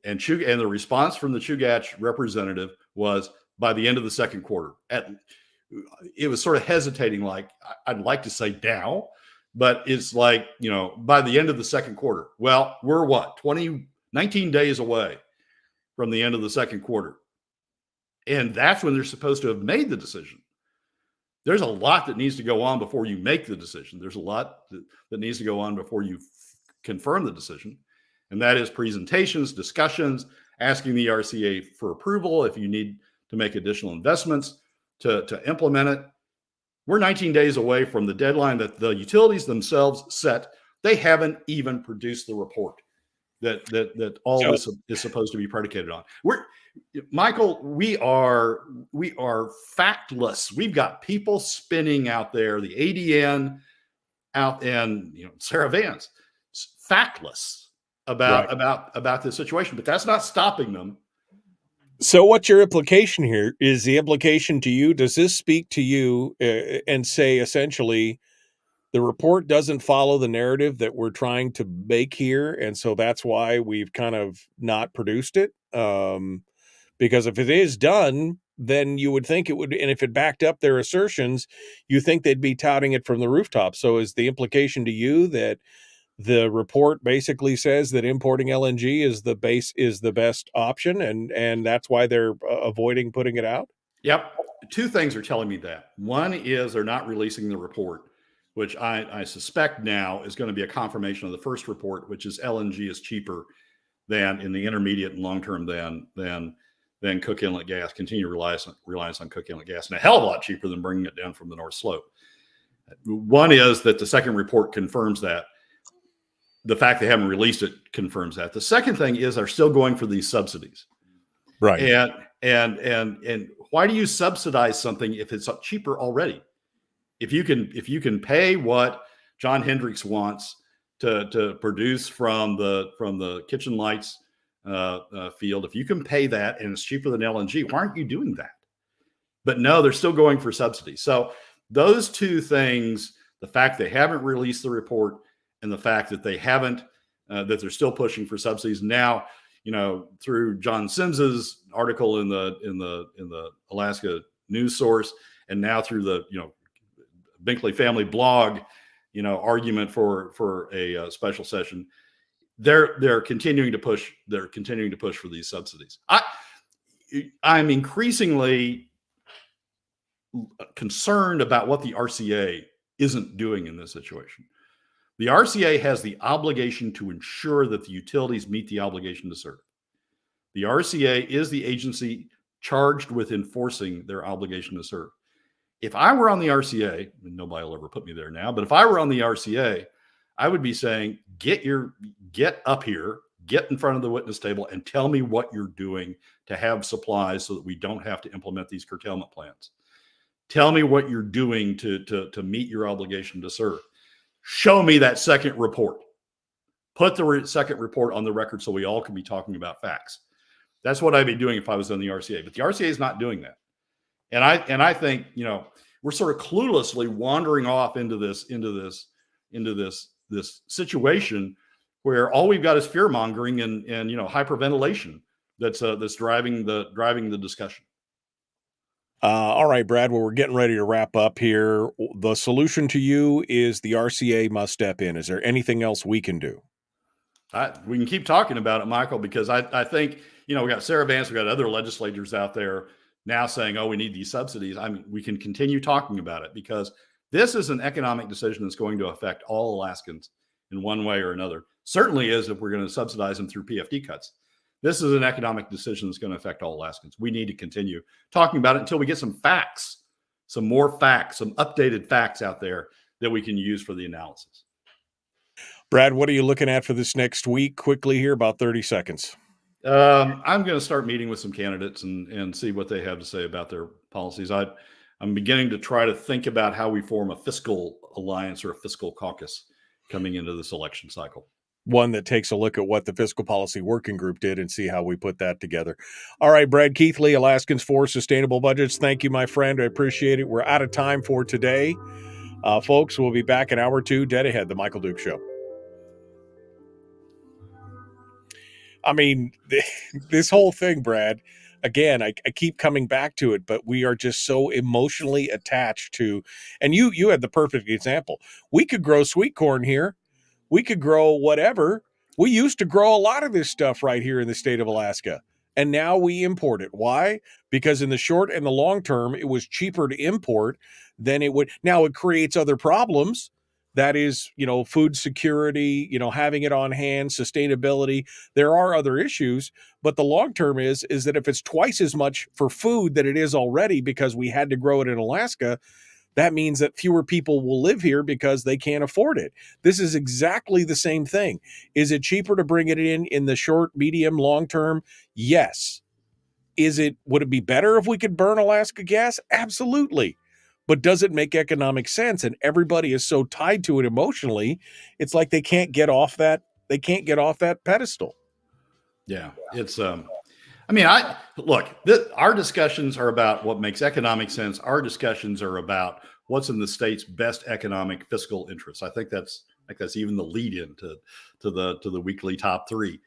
And the response from the Chugach representative was by the end of the second quarter. It was sort of hesitating, like, I'd like to say now, but it's like, by the end of the second quarter. Well, we're 19 days away from the end of the second quarter. And that's when they're supposed to have made the decision. There's a lot that needs to go on before you make the decision. There's a lot that needs to go on before you confirm the decision. And that is presentations, discussions, asking the RCA for approval if you need to make additional investments to implement it. We're 19 days away from the deadline that the utilities themselves set. They haven't even produced the report that all this is supposed to be predicated on. Michael, we are factless. We've got people spinning out there, the ADN out, and Sarah Vance, factless about this situation, but that's not stopping them. So what's your implication here? Is the implication to you, does this speak to you and say essentially the report doesn't follow the narrative that we're trying to make here, and so that's why we've kind of not produced it? Because if it is done, then you would think it would, and if it backed up their assertions, you think they'd be touting it from the rooftop. So is the implication to you that the report basically says that importing LNG is the best option, and that's why they're avoiding putting it out? Yep. Two things are telling me that. One is they're not releasing the report, which I suspect now is going to be a confirmation of the first report, which is LNG is cheaper than in the intermediate and long term than Cook Inlet gas, continued reliance on Cook Inlet gas, and a hell of a lot cheaper than bringing it down from the North Slope. One is that the second report confirms that. The fact they haven't released it confirms that. The second thing is they're still going for these subsidies. Right. And why do you subsidize something if it's cheaper already? If you can pay what John Hendricks wants to produce from the kitchen lights field, if you can pay that and it's cheaper than LNG, why aren't you doing that? But no, they're still going for subsidies. So those two things, the fact they haven't released the report and the fact that they haven't, that they're still pushing for subsidies now, through John Sims's article in the Alaska news source, and now through the Binkley family blog, argument for a special session, they're continuing to push. They're continuing to push for these subsidies. I'm increasingly concerned about what the RCA isn't doing in this situation. The RCA has the obligation to ensure that the utilities meet the obligation to serve. The RCA is the agency charged with enforcing their obligation to serve. If I were on the RCA, and nobody will ever put me there now, but if I were on the RCA, I would be saying, get up here, get in front of the witness table and tell me what you're doing to have supplies so that we don't have to implement these curtailment plans. Tell me what you're doing to meet your obligation to serve. Show me that second report. Put the second report on the record so we all can be talking about facts. That's what I'd be doing if I was on the RCA. But the RCA is not doing that. And I think, we're sort of cluelessly wandering off into this situation where all we've got is fear mongering and hyperventilation that's driving the discussion. All right, Brad. Well, we're getting ready to wrap up here. The solution to you is the RCA must step in. Is there anything else we can do? We can keep talking about it, Michael, because I think, we got Sarah Vance, we got other legislators out there now saying, oh, we need these subsidies. I mean, we can continue talking about it because this is an economic decision that's going to affect all Alaskans in one way or another. Certainly is if we're going to subsidize them through PFD cuts. This is an economic decision that's going to affect all Alaskans. We need to continue talking about it until we get some facts, some more facts, some updated facts out there that we can use for the analysis. Brad, what are you looking at for this next week? Quickly here, about 30 seconds. I'm going to start meeting with some candidates and see what they have to say about their policies. I'm beginning to try to think about how we form a fiscal alliance or a fiscal caucus coming into this election cycle. One that takes a look at what the Fiscal Policy Working Group did and see how we put that together. All right, Brad Keithley, Alaskans for Sustainable Budgets. Thank you, my friend. I appreciate it. We're out of time for today. Folks, we'll be back in hour 2, dead ahead, The Michael Duke Show. I mean, this whole thing, Brad, again, I keep coming back to it, but we are just so emotionally attached to, and you had the perfect example. We could grow sweet corn here. We could grow whatever. We used to grow a lot of this stuff right here in the state of Alaska, and now we import it. Why? Because in the short and the long term, it was cheaper to import than it would. Now it creates other problems. That is, food security, having it on hand, sustainability. There are other issues, but the long term is that if it's twice as much for food that it is already because we had to grow it in Alaska, that means that fewer people will live here because they can't afford it. This is exactly the same thing. Is it cheaper to bring it in the short, medium, long term? Yes. Would it be better if we could burn Alaska gas? Absolutely. But does it make economic sense? And everybody is so tied to it emotionally, it's like they can't get off that pedestal. Yeah. It's our discussions are about what makes economic sense. Our discussions are about what's in the state's best economic fiscal interests. I think that's even the lead in to the weekly top 3,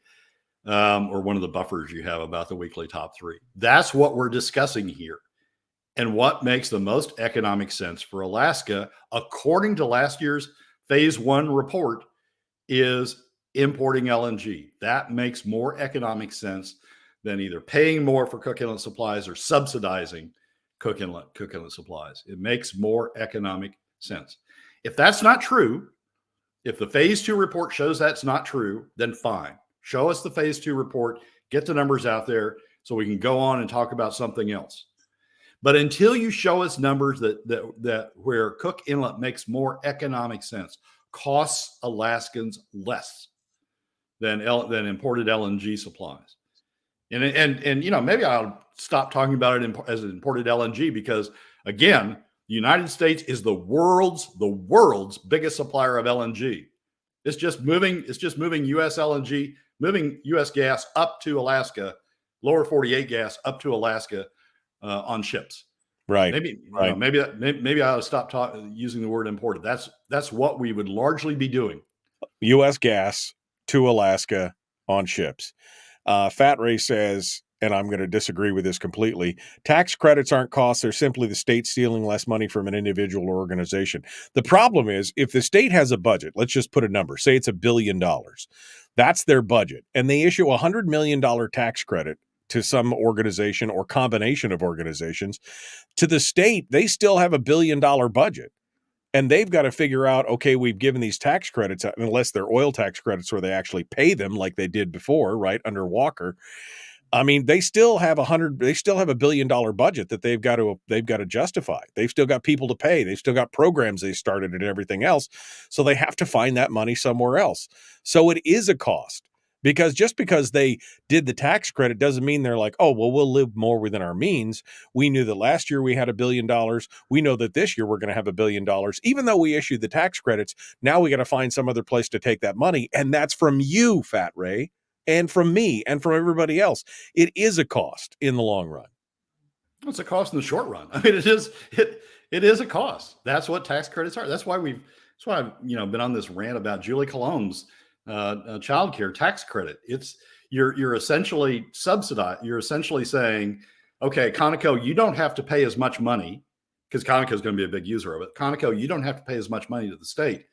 or one of the buffers you have about the weekly top 3. That's what we're discussing here. And what makes the most economic sense for Alaska, according to last year's phase 1 report, is importing LNG. That makes more economic sense than either paying more for Cook Inlet supplies or subsidizing Cook Inlet supplies. It makes more economic sense. If that's not true, if the phase 2 report shows that's not true, then fine. Show us the phase 2 report, get the numbers out there so we can go on and talk about something else. But until you show us numbers that where Cook Inlet makes more economic sense, costs Alaskans less than imported LNG supplies. And maybe I'll stop talking about it as imported LNG because, again, the United States is the world's biggest supplier of LNG. It's just moving U.S. LNG, moving U.S. gas up to Alaska, lower 48 gas up to Alaska on ships. Right. Maybe I ought to stop using the word imported. That's what we would largely be doing. U.S. gas to Alaska on ships. Fat Ray says, and I'm going to disagree with this completely, tax credits aren't costs. They're simply the state stealing less money from an individual or organization. The problem is if the state has a budget, let's just put a number, say it's $1 billion. That's their budget. And they issue a $100 million tax credit to some organization or combination of organizations. To the state, they still have $1 billion budget. And they've got to figure out, okay, we've given these tax credits, unless they're oil tax credits where they actually pay them like they did before, right, under Walker. I mean, they still have $1 billion budget that they've got to justify. They've still got people to pay. They've still got programs they started and everything else. So they have to find that money somewhere else. So it is a cost. Because just because they did the tax credit doesn't mean they're like, oh, well, we'll live more within our means. We knew that last year we had $1 billion. We know that this year we're going to have $1 billion. Even though we issued the tax credits, now we got to find some other place to take that money. And that's from you, Fat Ray, and from me and from everybody else. It is a cost in the long run. It's a cost in the short run. I mean, it is a cost. That's what tax credits are. That's why I've been on this rant about Julie Cologne's child care tax credit. It's you're essentially subsidized. You're essentially saying, okay, Conoco, you don't have to pay as much money because Conoco is going to be a big user of it. Conoco, you don't have to pay as much money to the state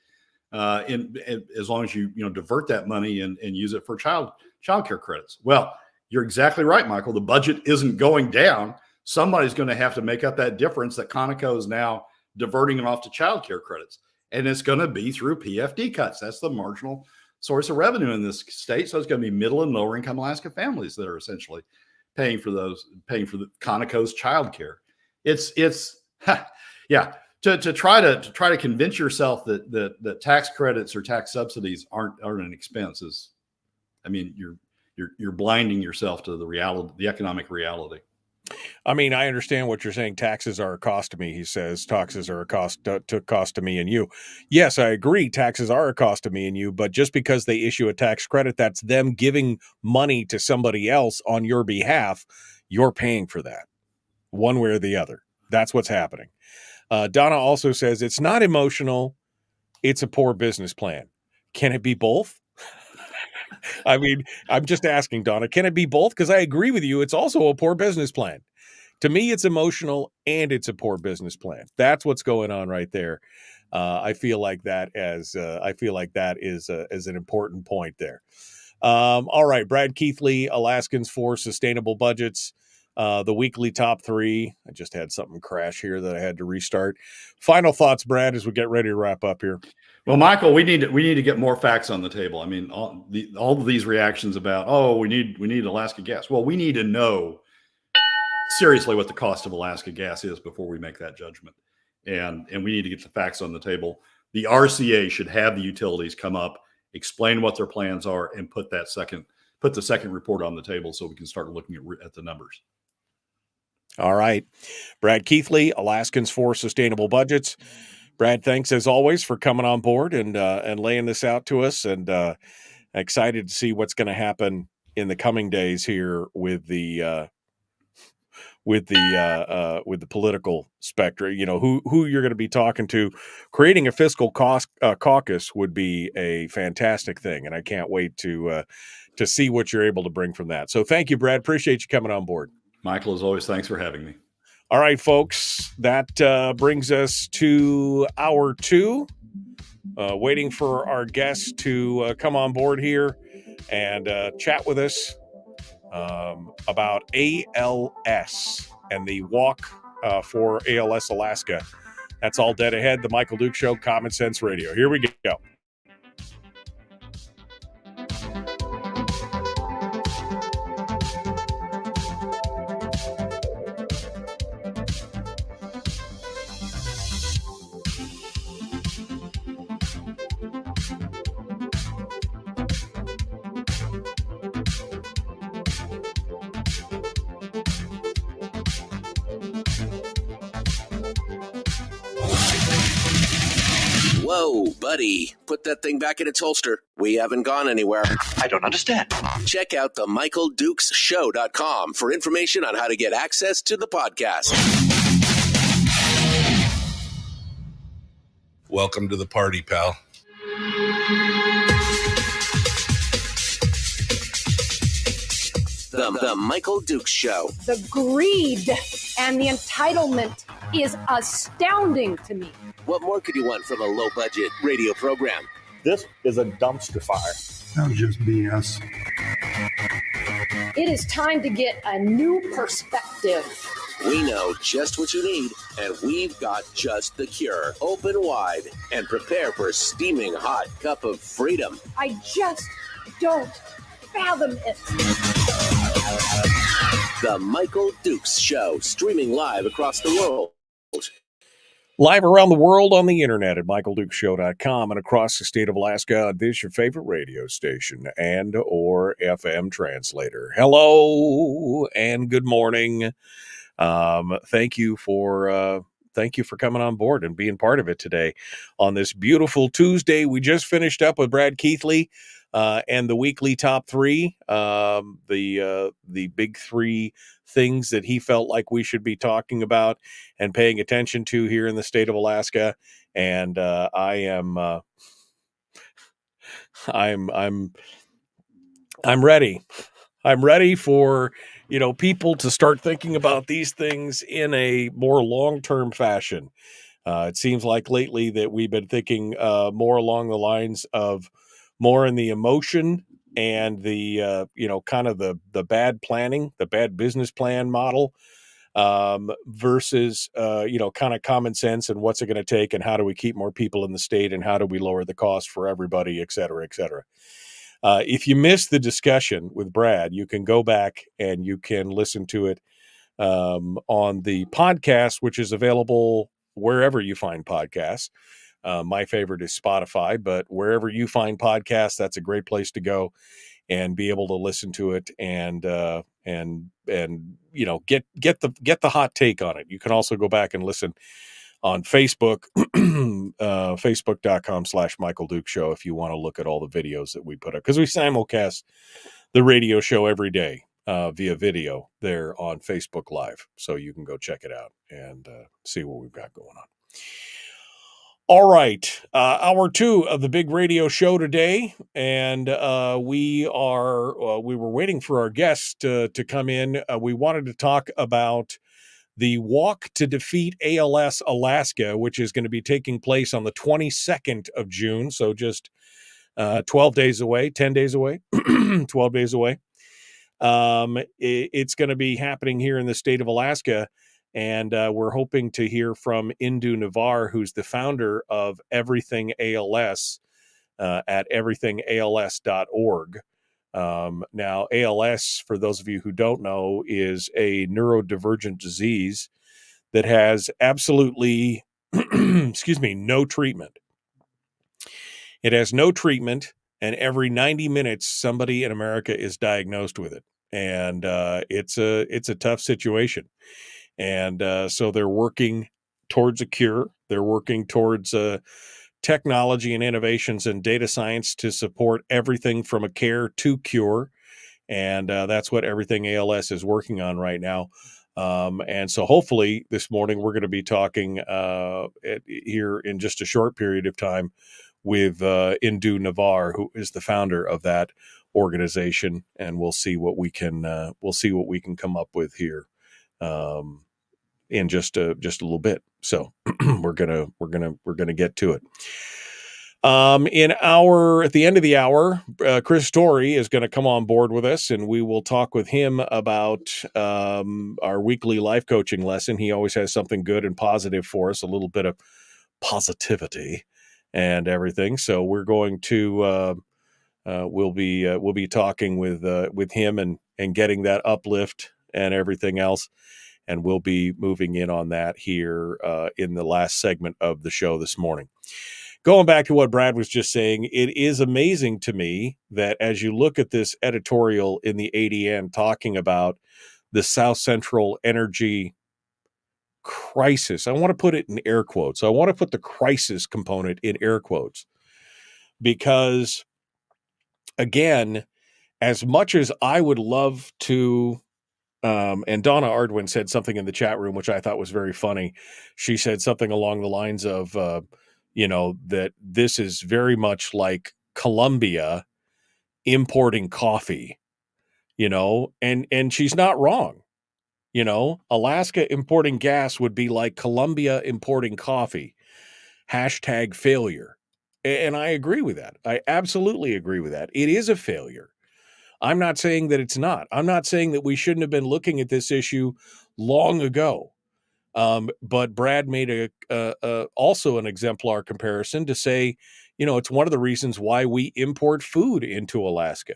as long as you divert that money and use it for child care credits. Well, you're exactly right, Michael. The budget isn't going down. Somebody's going to have to make up that difference that Conoco is now diverting it off to child care credits. And it's going to be through PFD cuts. That's the marginal source of revenue in this state. So it's going to be middle and lower income Alaska families that are essentially paying for the Conoco's childcare. To try to convince yourself that tax credits or tax subsidies aren't an expense is, I mean, you're blinding yourself to the reality, the economic reality. I mean, I understand what you're saying. Taxes are a cost to me, he says. Taxes are a cost to me and you. Yes, I agree. Taxes are a cost to me and you, but just because they issue a tax credit, that's them giving money to somebody else on your behalf. You're paying for that one way or the other. That's what's happening. Donna also says it's not emotional. It's a poor business plan. Can it be both? I mean, I'm just asking, Donna, can it be both? Because I agree with you. It's also a poor business plan. To me, it's emotional and it's a poor business plan. That's what's going on right there. I feel like that is an important point there. All right, Brad Keithley, Alaskans for Sustainable Budgets. The weekly top 3. I just had something crash here that I had to restart. Final thoughts, Brad, as we get ready to wrap up here. Well, Michael, we need to get more facts on the table. I mean, all of these reactions about, oh, we need Alaska gas. Well, we need to know seriously what the cost of Alaska gas is before we make that judgment. And we need to get the facts on the table. The RCA should have the utilities come up, explain what their plans are, and put the second report on the table so we can start looking at the numbers. All right. Brad Keithley, Alaskans for Sustainable Budgets. Brad, thanks as always for coming on board and laying this out to us, and excited to see what's going to happen in the coming days here with the political spectrum. You know, who you're going to be talking to. Creating a fiscal caucus would be a fantastic thing, and I can't wait to see what you're able to bring from that. So thank you, Brad. Appreciate you coming on board. Michael, as always, thanks for having me. All right, folks, that brings us to hour 2. Waiting for our guests to come on board here and chat with us about ALS and the walk for ALS Alaska. That's all dead ahead. The Michael Duke Show, Common Sense Radio. Here we go. Whoa, buddy. Put that thing back in its holster. We haven't gone anywhere. I don't understand. Check out the MichaelDukesShow.com for information on how to get access to the podcast. Welcome to the party, pal. The Michael Dukes Show. The greed and the entitlement is astounding to me. What more could you want from a low-budget radio program? This is a dumpster fire. That's just BS. It is time to get a new perspective. We know just what you need, and we've got just the cure. Open wide and prepare for a steaming hot cup of freedom. I just don't fathom it. The Michael Dukes Show, streaming live across the world. Live around the world on the internet at michaeldukeshow.com and across the state of Alaska. This your favorite radio station and or FM translator. Hello and good morning. Thank you for coming on board and being part of it today on this beautiful Tuesday. We just finished up with Brad Keithley and the weekly top three, the big three things that he felt like we should be talking about and paying attention to here in the state of Alaska. And I'm ready. I'm ready for, people to start thinking about these things in a more long-term fashion. It seems like lately that we've been thinking more along the lines of more in the emotion and the, kind of the bad planning, the bad business plan model versus, kind of common sense and what's it going to take and how do we keep more people in the state and how do we lower the cost for everybody, et cetera, et cetera. If you missed the discussion with Brad, you can go back and you can listen to it on the podcast, which is available wherever you find podcasts. My favorite is Spotify, but wherever you find podcasts, that's a great place to go and be able to listen to it and get the hot take on it. You can also go back and listen on Facebook, facebook.com/Michael Dukes Show if you want to look at all the videos that we put up, because we simulcast the radio show every day via video there on Facebook Live. So you can go check it out and see what we've got going on. All right, hour two of the big radio show today, and we were waiting for our guest to come in. We wanted to talk about the Walk to Defeat ALS Alaska, which is going to be taking place on the 22nd of June, so just 12 days away, 10 days away, 12 days away. It's going to be happening here in the state of Alaska. And we're hoping to hear from Indu Navar, who's the founder of EverythingALS at everythingals.org. Now, ALS, for those of you who don't know, is a neurodivergent disease that has absolutely, no treatment. It has no treatment, and every 90 minutes, somebody in America is diagnosed with it. And it's a tough situation. And so they're working towards a cure. They're working towards technology and innovations and data science to support everything from a care to cure. And that's what Everything ALS is working on right now. And so hopefully this morning we're going to be talking here in just a short period of time with Indu Navar, who is the founder of that organization. And we'll see what we can come up with here. In just a little bit. So we're gonna get to it. At the end of the hour, Chris Story is going to come on board with us, and we will talk with him about our weekly life coaching lesson. He always has something good and positive for us, a little bit of positivity and everything. So we're going to we'll be talking with him and getting that uplift and everything else. And we'll be moving in on that here in the last segment of the show this morning. Going back to what Brad was just saying, it is amazing to me that as you look at this editorial in the ADN talking about the South Central Energy crisis. I want to put it in air quotes. I want to put the crisis component in air quotes because, again, as much as I would love to, and Donna Ardwin said something in the chat room, which I thought was very funny. She said something along the lines of, that this is very much like Colombia importing coffee, and she's not wrong. Alaska importing gas would be like Colombia importing coffee. #failure. And I agree with that. I absolutely agree with that. It is a failure. I'm not saying that it's not. I'm not saying that we shouldn't have been looking at this issue long ago. But Brad made also an exemplar comparison to say, it's one of the reasons why we import food into Alaska.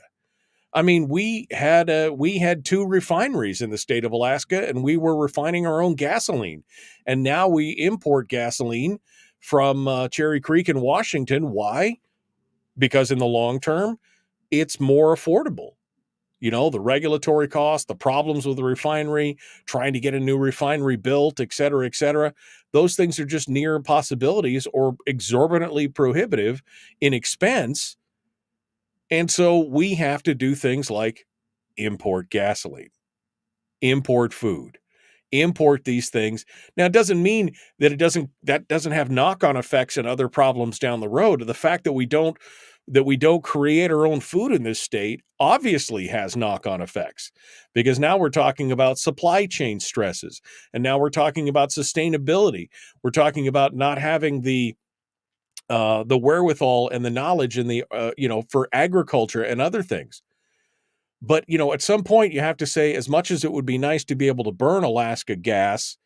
I mean, we had 2 refineries in the state of Alaska, and we were refining our own gasoline. And now we import gasoline from Cherry Creek in Washington. Why? Because in the long term, it's more affordable. The regulatory cost, the problems with the refinery, trying to get a new refinery built, et cetera, those things are just near impossibilities or exorbitantly prohibitive in expense. And so we have to do things like import gasoline, import food, import these things. Now, it doesn't mean that that doesn't have knock-on effects and other problems down the road. The fact that we don't create our own food in this state obviously has knock-on effects, because now we're talking about supply chain stresses, and now we're talking about sustainability. We're talking about not having the wherewithal and the knowledge and the for agriculture and other things. But at some point you have to say, as much as it would be nice to be able to burn Alaska gas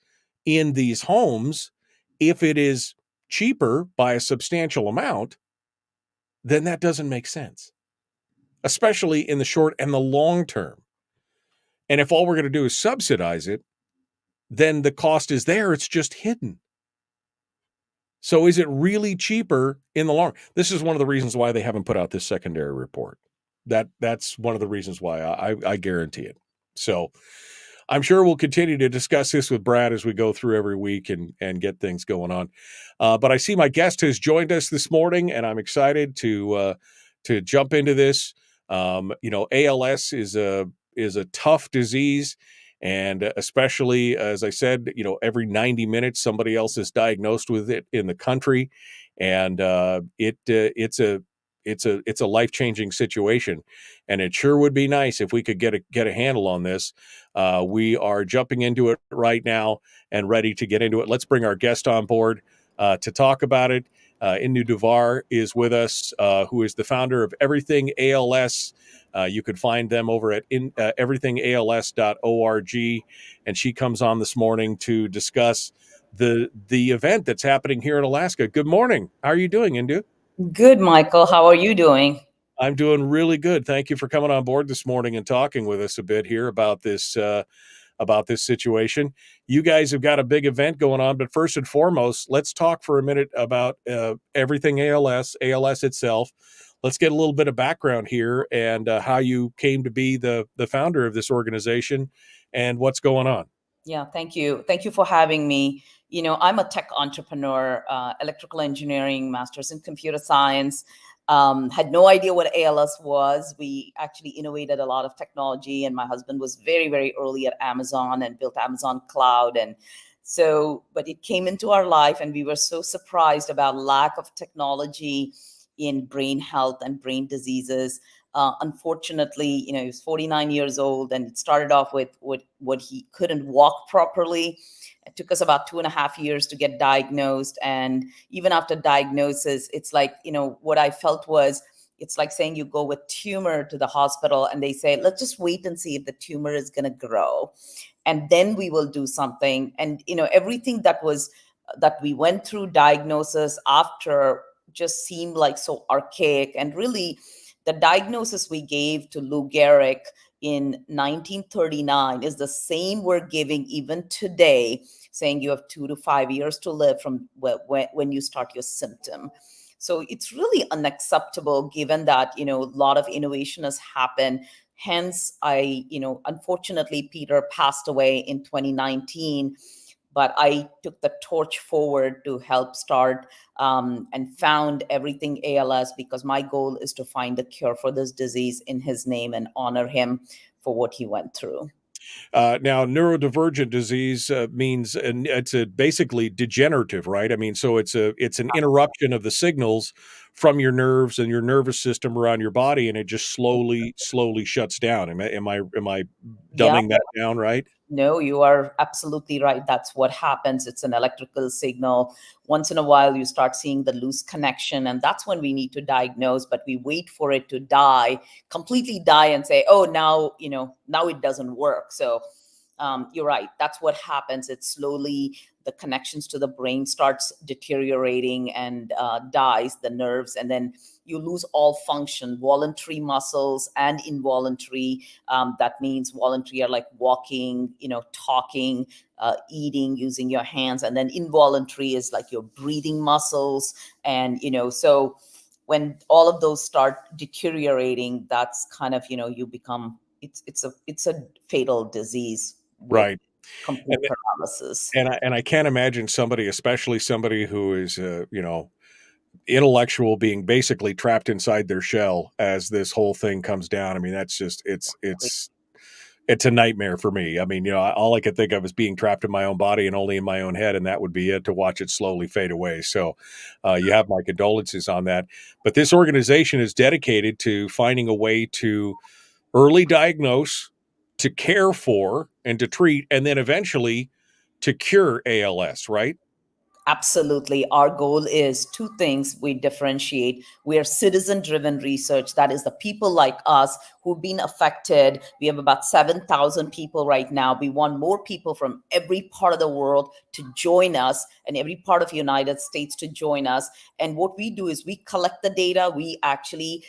in these homes, if it is cheaper by a substantial amount, then that doesn't make sense, especially in the short and the long term. And if all we're going to do is subsidize it, then the cost is there. It's just hidden. So is it really cheaper in the long? This is one of the reasons why they haven't put out this secondary report. That's one of the reasons why I guarantee it. So I'm sure we'll continue to discuss this with Brad as we go through every week and get things going on. But I see my guest has joined us this morning, and I'm excited to jump into this. ALS is a tough disease. And especially, as I said, every 90 minutes, somebody else is diagnosed with it in the country. And it's a life-changing situation. And it sure would be nice if we could get a handle on this. We are jumping into it right now and ready to get into it. Let's bring our guest on board to talk about it. Indu Navar is with us, who is the founder of Everything ALS. You could find them over at everythingals.org, and she comes on this morning to discuss the event that's happening here in Alaska. Good morning. How are you doing, Indu? Good, Michael. How are you doing? I'm doing really good. Thank you for coming on board this morning and talking with us a bit here about this situation. You guys have got a big event going on, but first and foremost, let's talk for a minute about Everything ALS itself. Let's get a little bit of background here and how you came to be the founder of this organization and what's going on. Yeah, thank you. Thank you for having me. I'm a tech entrepreneur, electrical engineering, master's in computer science. Had no idea what ALS was. We actually innovated a lot of technology, and my husband was very, very early at Amazon and built Amazon Cloud. And so, but it came into our life, and we were so surprised about lack of technology in brain health and brain diseases. Unfortunately, he was 49 years old, and it started off with what he couldn't walk properly. It took us about 2.5 years to get diagnosed. And even after diagnosis, it's like, what I felt was, it's like saying you go with tumor to the hospital and they say, let's just wait and see if the tumor is going to grow, and then we will do something. And, everything that we went through diagnosis after just seemed like so archaic. And really, the diagnosis we gave to Lou Gehrig in 1939 is the same we're giving even today, saying you have 2 to 5 years to live from when you start your symptom. So it's really unacceptable, given that, a lot of innovation has happened. Hence, unfortunately, Peter passed away in 2019. but I took the torch forward to help start and found Everything ALS, because my goal is to find a cure for this disease in his name and honor him for what he went through. Now, neurodivergent disease means it's basically degenerative, right? I mean, so it's an interruption of the signals from your nerves and your nervous system around your body, and it just slowly shuts down. Am I dumbing that down right? No, you are absolutely right. That's what happens. It's an electrical signal. Once in a while, you start seeing the loose connection, and that's when we need to diagnose. But we wait for it to die, completely die, and say, "Oh, now it doesn't work." So you're right. That's what happens. It's slowly the connections to the brain starts deteriorating and dies, the nerves, and then you lose all function, voluntary muscles and involuntary. That means voluntary are like walking, talking, eating, using your hands. And then involuntary is like your breathing muscles. And, so when all of those start deteriorating, that's kind of, you become, it's a fatal disease. Right. Complete paralysis. And I can't imagine somebody, especially somebody who is, intellectual, being basically trapped inside their shell as this whole thing comes down. I mean, that's just, it's a nightmare for me. I mean, all I could think of is being trapped in my own body and only in my own head. And that would be it, to watch it slowly fade away. So you have my condolences on that. But this organization is dedicated to finding a way to early diagnose, to care for, and to treat, and then eventually to cure ALS, right? Absolutely. Our goal is two things we differentiate. We are citizen-driven research. That is the people like us who've been affected. We have about 7,000 people right now. We want more people from every part of the world to join us, and every part of the United States to join us. And what we do is we collect the data. We actually,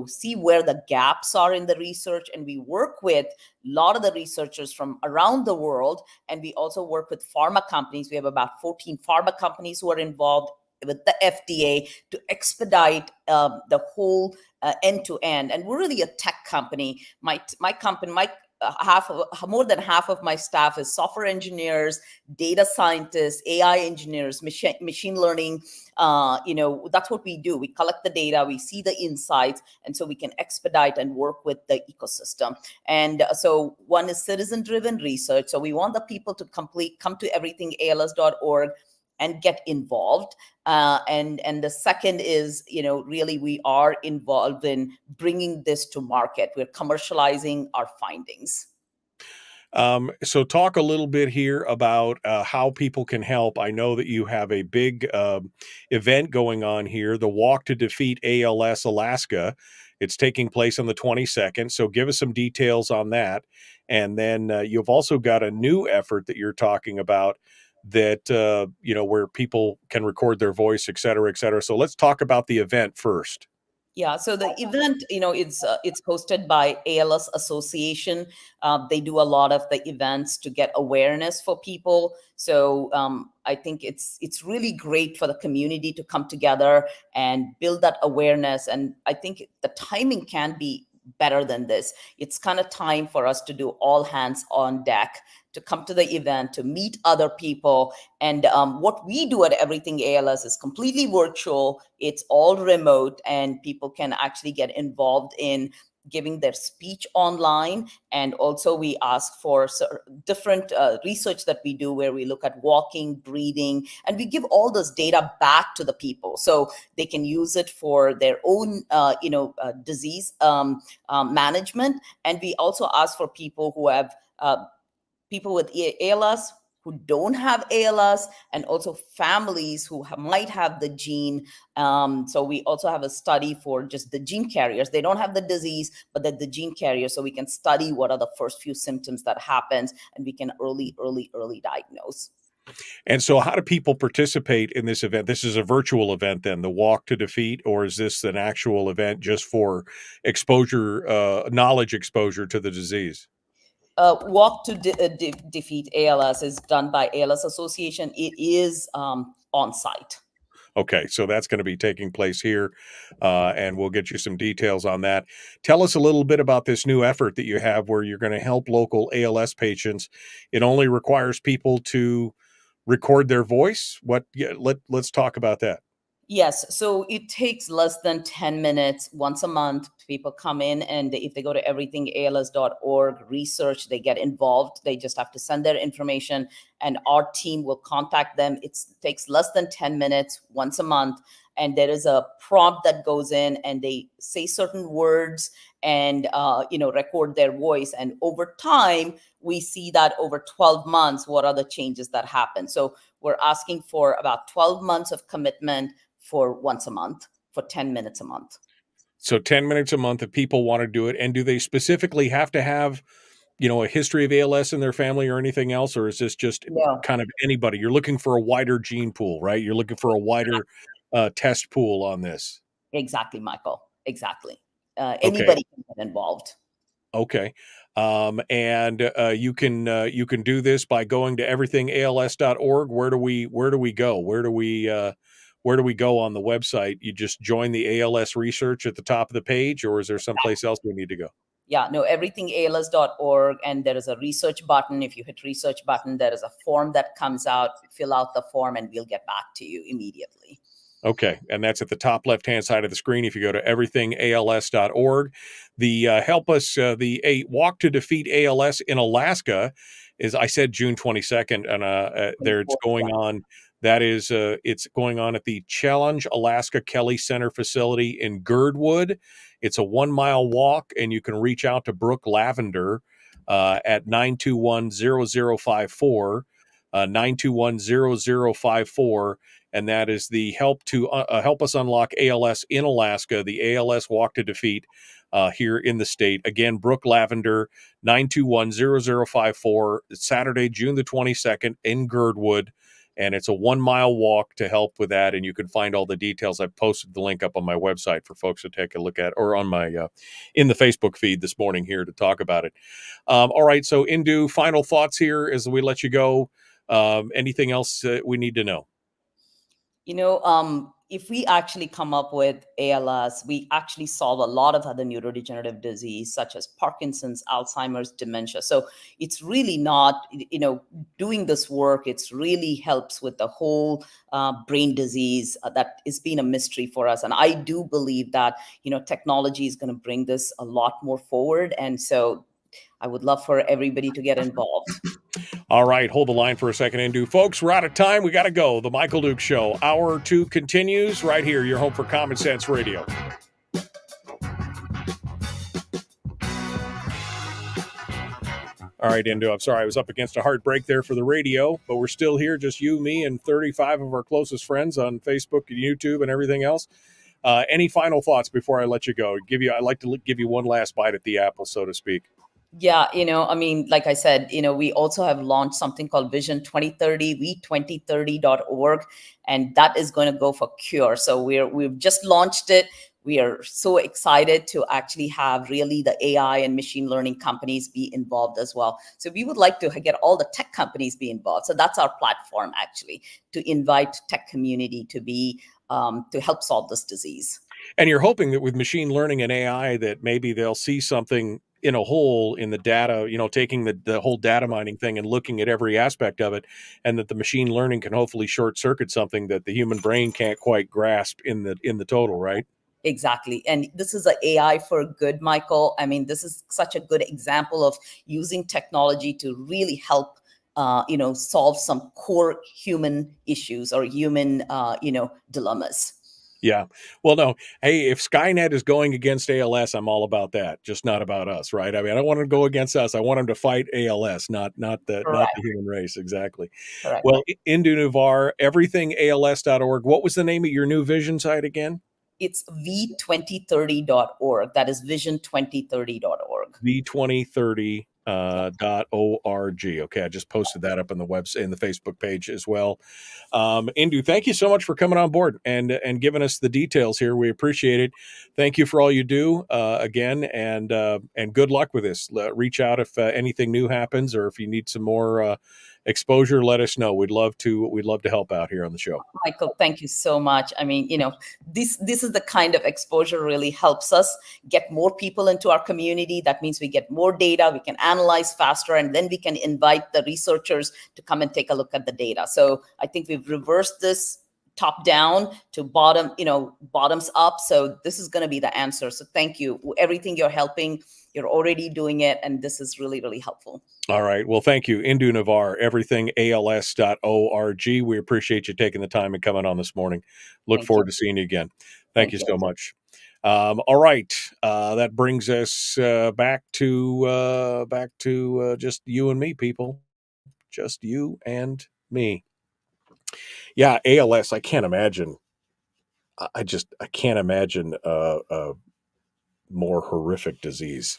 see where the gaps are in the research, and we work with a lot of the researchers from around the world. And we also work with pharma companies. We have about 14 pharma companies who are involved with the FDA to expedite the whole end to end. And we're really a tech company. My company, more than half of my staff is software engineers, data scientists, AI engineers, machine learning. That's what we do. We collect the data, we see the insights, and so we can expedite and work with the ecosystem. And so one is citizen-driven research. So we want the people to come to everythingals.org and get involved. And the second is, really we are involved in bringing this to market. We're commercializing our findings. So talk a little bit here about how people can help. I know that you have a big event going on here, the Walk to Defeat ALS Alaska. It's taking place on the 22nd. So give us some details on that. And then you've also got a new effort that you're talking about that, where people can record their voice, et cetera, et cetera. So let's talk about the event first. Yeah, so the event, it's hosted by ALS Association. They do a lot of the events to get awareness for people. So I think it's really great for the community to come together and build that awareness. And I think the timing can be better than this. It's kind of time for us to do all hands on deck, to come to the event, to meet other people. And what we do at Everything ALS is completely virtual. It's all remote, and people can actually get involved in giving their speech online. And also we ask for different research that we do, where we look at walking, breathing, and we give all this data back to the people so they can use it for their own disease management. And we also ask for people who have people with ALS, who don't have ALS, and also families who might have the gene. So we also have a study for just the gene carriers. They don't have the disease, but they're the gene carriers. So we can study what are the first few symptoms that happens, and we can early diagnose. And so how do people participate in this event? This is a virtual event then, the Walk to Defeat, or is this an actual event just for exposure, knowledge exposure to the disease? Walk to Defeat ALS is done by ALS Association. It is on site. Okay, so that's going to be taking place here, and we'll get you some details on that. Tell us a little bit about this new effort that you have where you're going to help local ALS patients. It only requires people to record their voice. Let's talk about that. Yes, so it takes less than 10 minutes once a month. People come in, and if they go to everythingals.org research, they get involved. They just have to send their information, and our team will contact them. It takes less than 10 minutes once a month, and there is a prompt that goes in, and they say certain words and record their voice. And over time, we see that over 12 months, what are the changes that happen? So we're asking for about 12 months of commitment for once a month, for 10 minutes a month. So 10 minutes a month if people want to do it. And do they specifically have to have, a history of ALS in their family or anything else? Or is this just kind of anybody? You're looking for a wider gene pool, right? You're looking for a wider test pool on this. Exactly, Michael. Exactly. Anybody can get involved. Okay. And you can do this by going to everythingals.org. Where do we go? Where do we go on the website? You just join the ALS research at the top of the page, or is there someplace else we need to go? Yeah, no, everythingals.org, and there is a research button. If you hit research button, there is a form that comes out. Fill out the form, and we'll get back to you immediately. Okay, and that's at the top left-hand side of the screen. If you go to everythingals.org, the help us the Walk to Defeat ALS in Alaska is, I said, June 22nd, and there it's going on. That is, it's going on at the Challenge Alaska Kelly Center facility in Girdwood. It's a 1-mile walk, and you can reach out to Brooke Lavender at 921-0054, 921-0054. And that is the help us unlock ALS in Alaska, the ALS Walk to Defeat here in the state. Again, Brooke Lavender, 921-0054, Saturday, June the 22nd in Girdwood. And it's a 1-mile walk to help with that. And you can find all the details. I've posted the link up on my website for folks to take a look at, or on my in the Facebook feed this morning here to talk about it. All right. So Indu, final thoughts here as we let you go. Anything else we need to know? If we actually come up with ALS, we actually solve a lot of other neurodegenerative disease, such as Parkinson's, Alzheimer's, dementia. So it's really not, doing this work, it's really helps with the whole brain disease that has been a mystery for us. And I do believe that, technology is going to bring this a lot more forward. And so I would love for everybody to get involved. All right, hold the line for a second, Indu. Folks, we're out of time. We got to go. The Michael Duke Show, Hour 2 continues right here, your home for Common Sense Radio. All right, Indu, I'm sorry. I was up against a hard break there for the radio, but we're still here, just you, me, and 35 of our closest friends on Facebook and YouTube and everything else. Any final thoughts before I let you go? I'd like to give you one last bite at the apple, so to speak. Yeah, like I said, we also have launched something called Vision 2030, v2030.org, and that is going to go for cure. So we've just launched it. We are so excited to actually have really the AI and machine learning companies be involved as well. So we would like to get all the tech companies be involved. So that's our platform, actually, to invite tech community to be to help solve this disease. And you're hoping that with machine learning and AI that maybe they'll see something in a hole in the data, taking the whole data mining thing and looking at every aspect of it, and that the machine learning can hopefully short circuit something that the human brain can't quite grasp in the total, right? Exactly. And this is an AI for good, Michael. I mean, this is such a good example of using technology to really help solve some core human issues or human dilemmas. Yeah. Well, no. Hey, if Skynet is going against ALS, I'm all about that. Just not about us, right? I mean, I don't want them to go against us. I want them to fight ALS, not the human race. Exactly. Correct. Well, Indu Navar, everythingals.org. What was the name of your new vision site again? It's v2030.org. That is vision2030.org. v2030.org. Okay, I just posted that up on the website, in the Facebook page as well. Indu, thank you so much for coming on board and giving us the details here. We appreciate it. Thank you for all you do again, and good luck with this. Reach out if anything new happens, or if you need some more exposure, let us know. We'd love to help out here on the show. Michael, thank you so much. I mean, this is the kind of exposure really helps us get more people into our community. That means we get more data, we can analyze faster, and then we can invite the researchers to come and take a look at the data. So I think we've reversed this top down to bottoms up. So this is going to be the answer. So thank you. Everything you're helping, you're already doing it. And this is really, really helpful. All right. Well, thank you. Indu Navar, EverythingALS.org. We appreciate you taking the time and coming on this morning. Look forward to seeing you again. Thank you so much. All right. That brings us back to just you and me, people. Just you and me. Yeah, ALS. I can't imagine. I can't imagine a more horrific disease.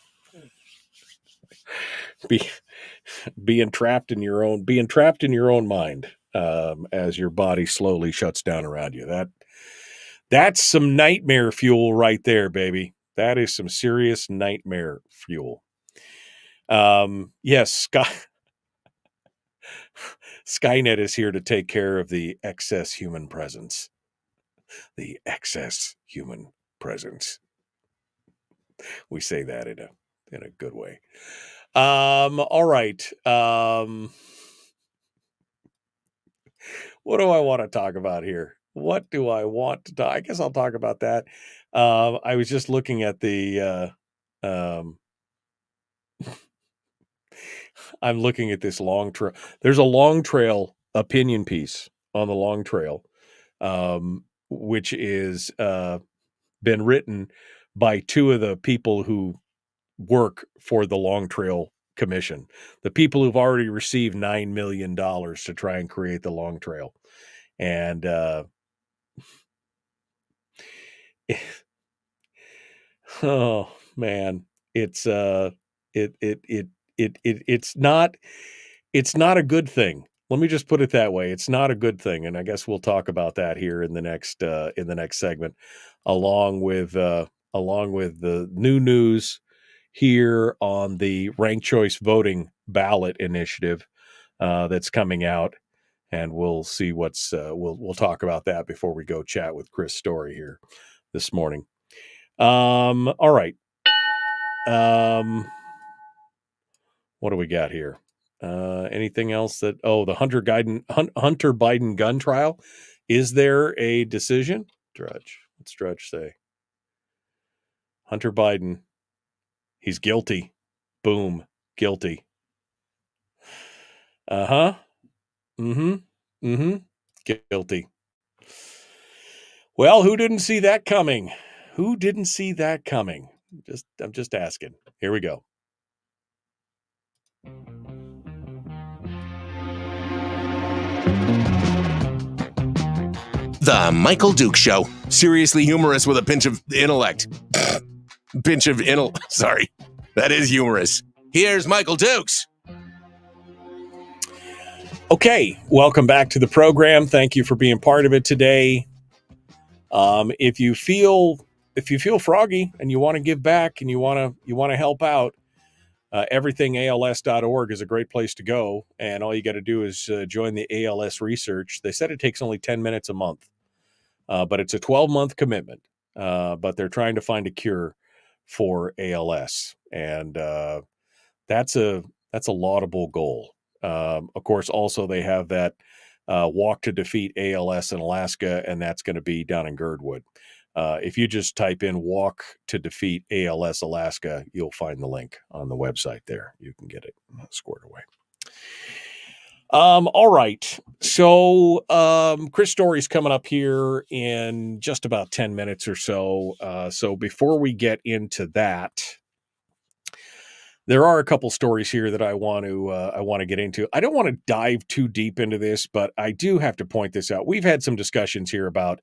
Being trapped in your own mind as your body slowly shuts down around you. That's some nightmare fuel right there, baby. That is some serious nightmare fuel. Yes, Skynet is here to take care of the excess human presence. The excess human presence. We say that in a good way. All right. What do I want to talk about here? What do I want to talk? I guess I'll talk about that. I was just looking at the I'm looking at this long trail. There's a long trail opinion piece on the long trail, which is been written by two of the people who work for the Long Trail Commission, the people who've already received $9 million to try and create the Long Trail. And oh man, it's not a good thing. Let me just put it that way. It's not a good thing, and I guess we'll talk about that here in the next segment, along with the new news here on the ranked choice voting ballot initiative that's coming out, and we'll see what's we'll talk about that before we go chat with Chris Story here this morning. All right. What do we got here? Anything else that the Hunter Biden gun trial? Is there a decision? Drudge. What's Drudge say? Hunter Biden. He's guilty. Boom. Guilty. Uh-huh. Mm-hmm. Mm-hmm. Guilty. Well, who didn't see that coming? Who didn't see that coming? I'm just asking. Here we go. The Michael Duke Show. Seriously humorous with a pinch of intellect. Sorry. That is humorous. Here's Michael Dukes. Okay, welcome back to the program. Thank you for being part of it today. If you feel froggy and you want to give back and you want to help out, EverythingALS.org is a great place to go. And all you got to do is join the ALS research. They said it takes only 10 minutes a month, but it's a 12-month commitment. But they're trying to find a cure for ALS, and that's a laudable goal. Of course, also they have that walk to defeat ALS in Alaska, and that's going to be down in Girdwood. If you just type in walk to defeat ALS Alaska, you'll find the link on the website there. You can get it squared away. All right. So Chris Story's coming up here in just about 10 minutes or so. So before we get into that, there are a couple stories here that I want to get into. I don't want to dive too deep into this, but I do have to point this out. We've had some discussions here about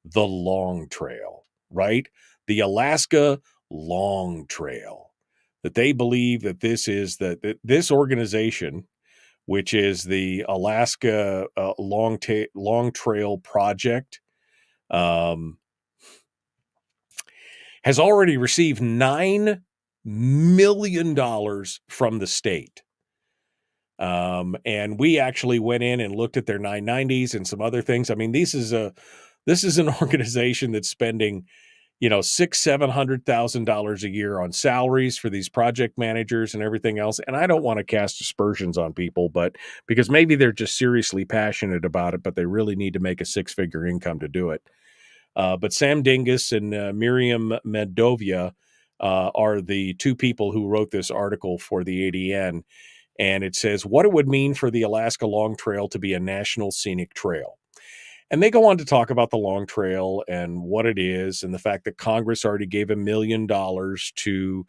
the Long Trail, right? The Alaska Long Trail. That they believe that this organization, which is the Alaska Long Trail Project, has already received $9 million from the state. And we actually went in and looked at their 990s and some other things. I mean, this is an organization that's spending, $600,000-$700,000 a year on salaries for these project managers and everything else. And I don't want to cast aspersions on people, but because maybe they're just seriously passionate about it, but they really need to make a six-figure income to do it. But Sam Dingus and Miriam Medovia are the two people who wrote this article for the ADN. And it says what it would mean for the Alaska Long Trail to be a national scenic trail. And they go on to talk about the Long Trail and what it is, and the fact that Congress already gave $1 million to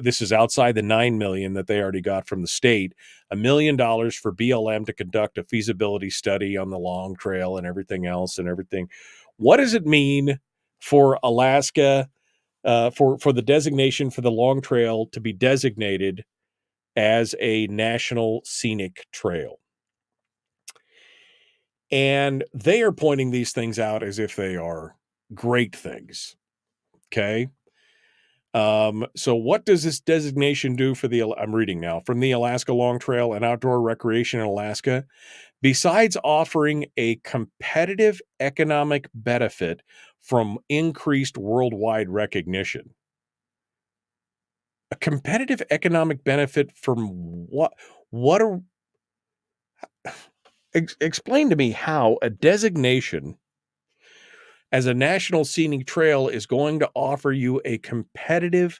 this is outside the $9 million that they already got from the state, $1 million for BLM to conduct a feasibility study on the Long Trail and everything else and everything. What does it mean for Alaska, for the designation for the Long Trail to be designated as a national scenic trail? And they are pointing these things out as if they are great things. Okay. So what does this designation do for I'm reading now, from the Alaska Long Trail and outdoor recreation in Alaska? Besides offering a competitive economic benefit from increased worldwide recognition. A competitive economic benefit from what? Explain to me how a designation as a national scenic trail is going to offer you a competitive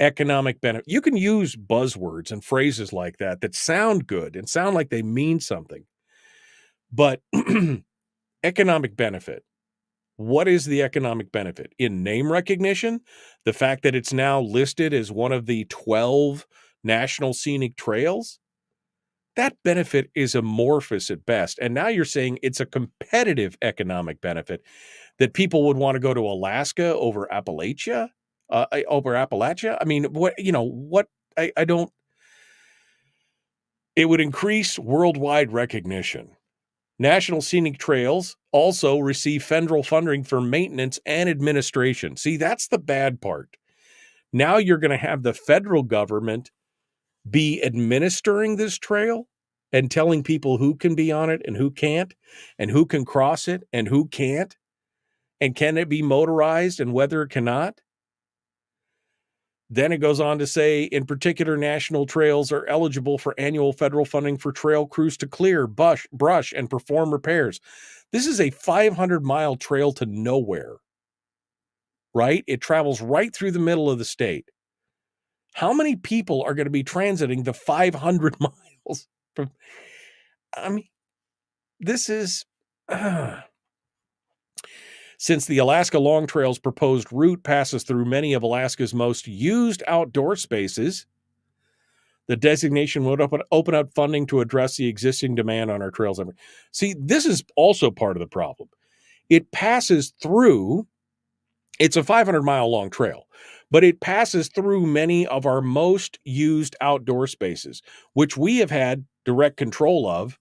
economic benefit. You can use buzzwords and phrases like that sound good and sound like they mean something. But economic benefit, what is the economic benefit? In name recognition, the fact that it's now listed as one of the 12 national scenic trails? That benefit is amorphous at best. And now you're saying it's a competitive economic benefit that people would want to go to Alaska over Appalachia. I mean, I don't. It would increase worldwide recognition. National scenic trails also receive federal funding for maintenance and administration. See, that's the bad part. Now you're going to have the federal government be administering this trail and telling people who can be on it and who can't, and who can cross it and who can't, and can it be motorized and whether it cannot. Then it goes on to say, in particular, national trails are eligible for annual federal funding for trail crews to clear, brush, and perform repairs. This is a 500-mile trail to nowhere, right? It travels right through the middle of the state. How many people are going to be transiting the 500 miles? This is... Since the Alaska Long Trail's proposed route passes through many of Alaska's most used outdoor spaces, the designation would open up funding to address the existing demand on our trails. See, this is also part of the problem. It passes through, it's a 500-mile long trail, but it passes through many of our most used outdoor spaces, which we have had direct control of.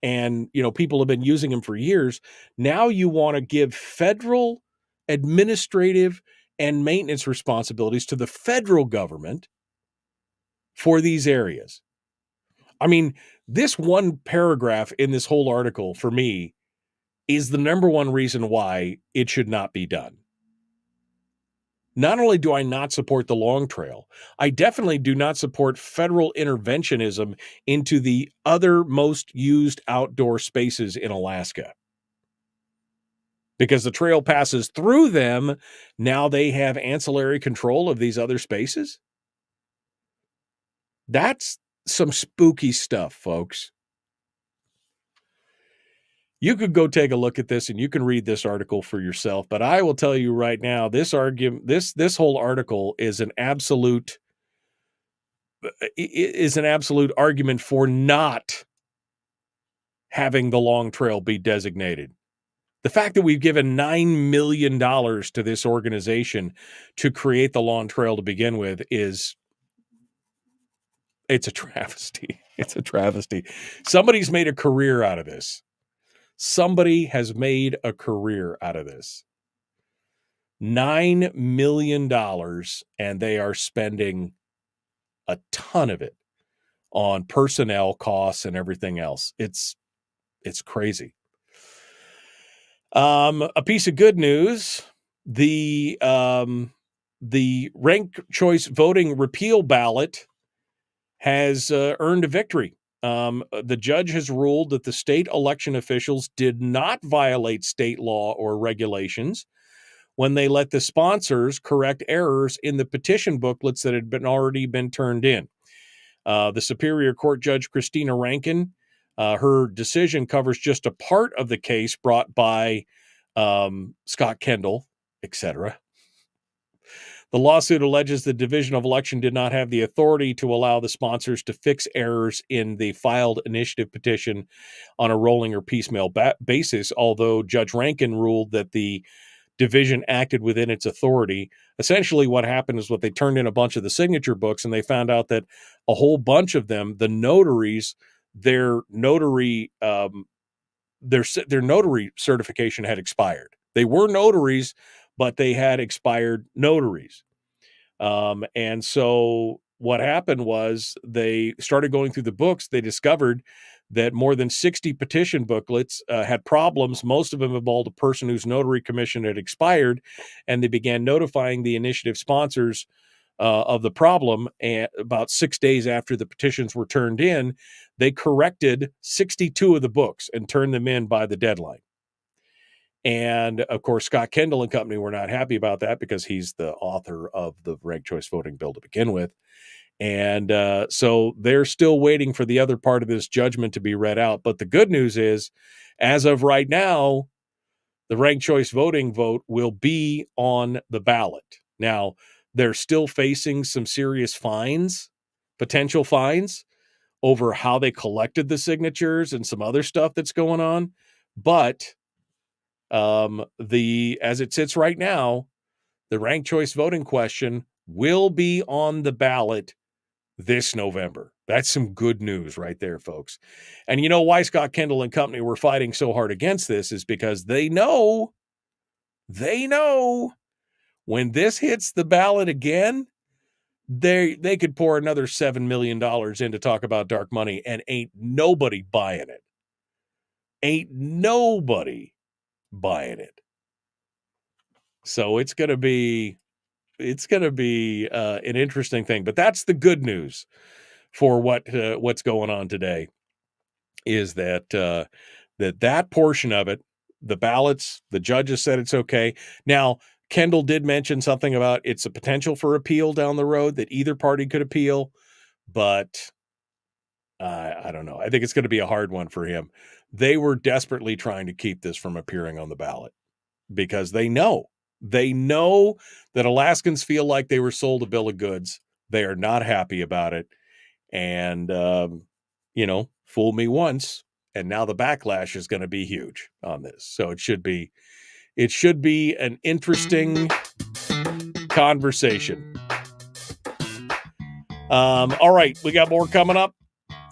And, people have been using them for years. Now you want to give federal administrative and maintenance responsibilities to the federal government for these areas. I mean, this one paragraph in this whole article, for me, is the number one reason why it should not be done. Not only do I not support the Long Trail, I definitely do not support federal interventionism into the other most used outdoor spaces in Alaska. Because the trail passes through them, now they have ancillary control of these other spaces. That's some spooky stuff, folks. You could go take a look at this and you can read this article for yourself, but I will tell you right now, this whole article is an absolute argument for not having the Long Trail be designated. The fact that we've given $9 million to this organization to create the Long Trail to begin with it's a travesty. It's a travesty. Somebody's made a career out of this. Somebody has made a career out of this. $9 million, and they are spending a ton of it on personnel costs and everything else. It's crazy. A piece of good news, the ranked choice voting repeal ballot has earned a victory. The judge has ruled that the state election officials did not violate state law or regulations when they let the sponsors correct errors in the petition booklets that had already been turned in. The Superior Court Judge Christina Rankin, her decision covers just a part of the case brought by Scott Kendall, etc. The lawsuit alleges the Division of Election did not have the authority to allow the sponsors to fix errors in the filed initiative petition on a rolling or piecemeal basis, although Judge Rankin ruled that the division acted within its authority. Essentially, what happened is they turned in a bunch of the signature books, and they found out that a whole bunch of them, the notaries, their notary certification had expired. They were notaries, but they had expired notaries. And so what happened was they started going through the books. They discovered that more than 60 petition booklets had problems. Most of them involved a person whose notary commission had expired, and they began notifying the initiative sponsors of the problem. And about 6 days after the petitions were turned in, they corrected 62 of the books and turned them in by the deadline. And of course, Scott Kendall and company were not happy about that because he's the author of the ranked choice voting bill to begin with. And so they're still waiting for the other part of this judgment to be read out. But the good news is, as of right now, the ranked choice voting vote will be on the ballot. Now, they're still facing some serious fines, potential fines, over how they collected the signatures and some other stuff that's going on. But as it sits right now, the ranked choice voting question will be on the ballot this November. That's some good news right there, folks. And you know why Scott Kendall and company were fighting so hard against this is because they know when this hits the ballot again, they could pour another $7 million in to talk about dark money, and ain't nobody buying it. Ain't nobody buying it. So it's going to be an interesting thing. But that's the good news for what's going on today, is that that portion of it, the ballots, the judges said it's okay. Now, Kendall did mention something about it's a potential for appeal down the road, that either party could appeal, but I don't know. I think it's going to be a hard one for him. They were desperately trying to keep this from appearing on the ballot because they know that Alaskans feel like they were sold a bill of goods. They are not happy about it. And, fool me once, and now the backlash is going to be huge on this. So it should be an interesting conversation. All right, we got more coming up.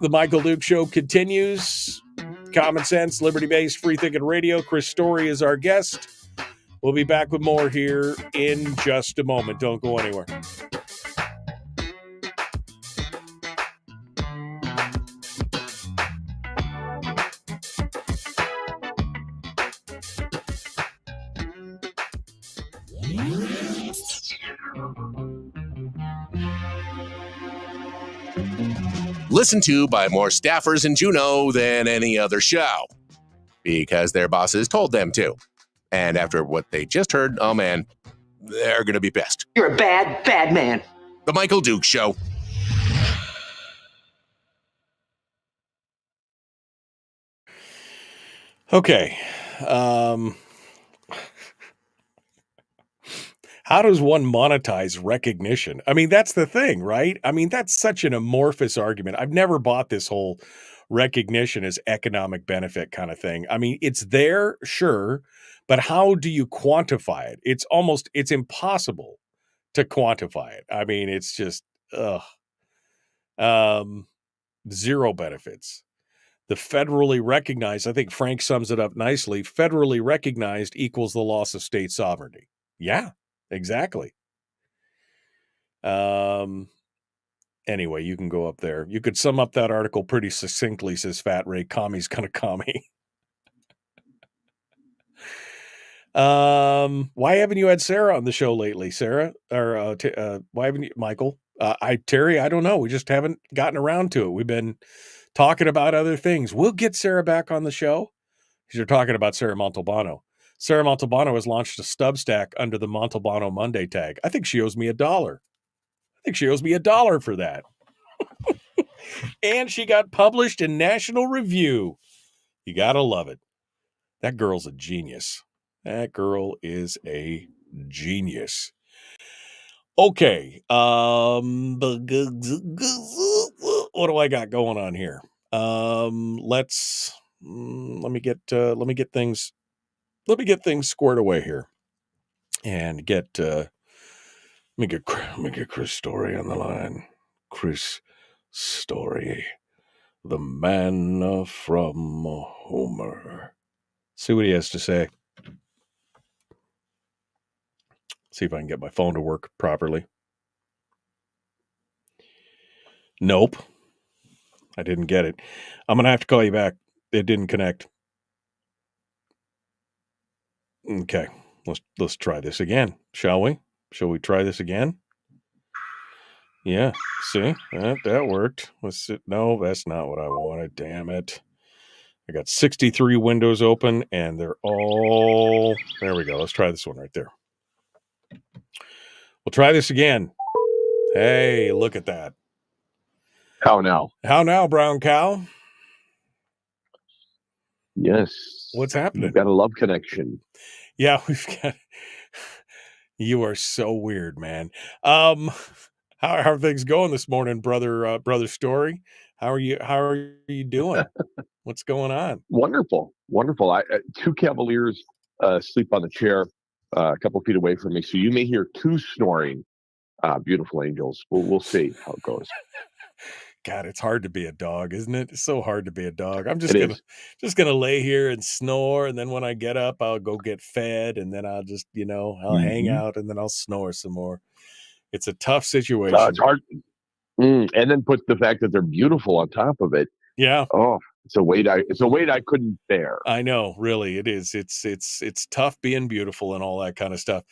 The Michael Duke Show continues. Common sense, liberty-based, free-thinking radio. Chris Story is our guest. We'll be back with more here in just a moment. Don't go anywhere. Listened to by more staffers in Juneau than any other show, because their bosses told them to. And after what they just heard, oh man, they're going to be pissed. You're a bad, bad man. The Michael Duke Show. Okay. How does one monetize recognition? I mean, that's the thing, right? I mean, that's such an amorphous argument. I've never bought this whole recognition as economic benefit kind of thing. I mean, it's there, sure, but how do you quantify it? It's impossible to quantify it. I mean, it's just, zero benefits. The federally recognized, I think Frank sums it up nicely, federally recognized equals the loss of state sovereignty. Yeah. Exactly. And Anyway, you can go up there. You could sum up that article pretty succinctly, says Fat Ray. Commie's gonna commie. Why haven't you had Sarah on the show lately, Sarah? Or why haven't you, Michael? Terry, I don't know. We just haven't gotten around to it. We've been talking about other things. We'll get Sarah back on the show. You're talking about Sarah Montalbano. Sarah Montalbano has launched a Substack under the Montalbano Monday tag. I think she owes me $1. I think she owes me $1 for that. And she got published in National Review. You gotta love it. That girl's a genius. That girl is a genius. Okay. What do I got going on here? Let me get things squared away here, and get let me get Chris Story on the line. Chris Story, the man from Homer. See what he has to say. See if I can get my phone to work properly. Nope. I didn't get it. I'm going to have to call you back. It didn't connect. Okay. Let's try this again, shall we? Shall we try this again? Yeah. See? That worked. No, that's not what I wanted. Damn it. I got 63 windows open, and they're all... There we go. Let's try this one right there. We'll try this again. Hey, look at that. How now? How now, brown cow? Yes. What's happening? We've got a love connection. Yeah, we've got... You are so weird, man. How are things going this morning, brother Story? How are you doing? What's going on? Wonderful. Two Cavaliers sleep on the chair a couple feet away from me, so you may hear two snoring beautiful angels. We'll see how it goes. God, it's hard to be a dog, isn't it? It's so hard to be a dog. I'm just gonna lay here and snore, and then when I get up, I'll go get fed, and then I'll just I'll hang out, and then I'll snore some more. It's a tough situation. It's hard, and then put the fact that they're beautiful on top of it. Yeah. Oh, it's a weight I couldn't bear. I know, really, it is. It's tough being beautiful and all that kind of stuff.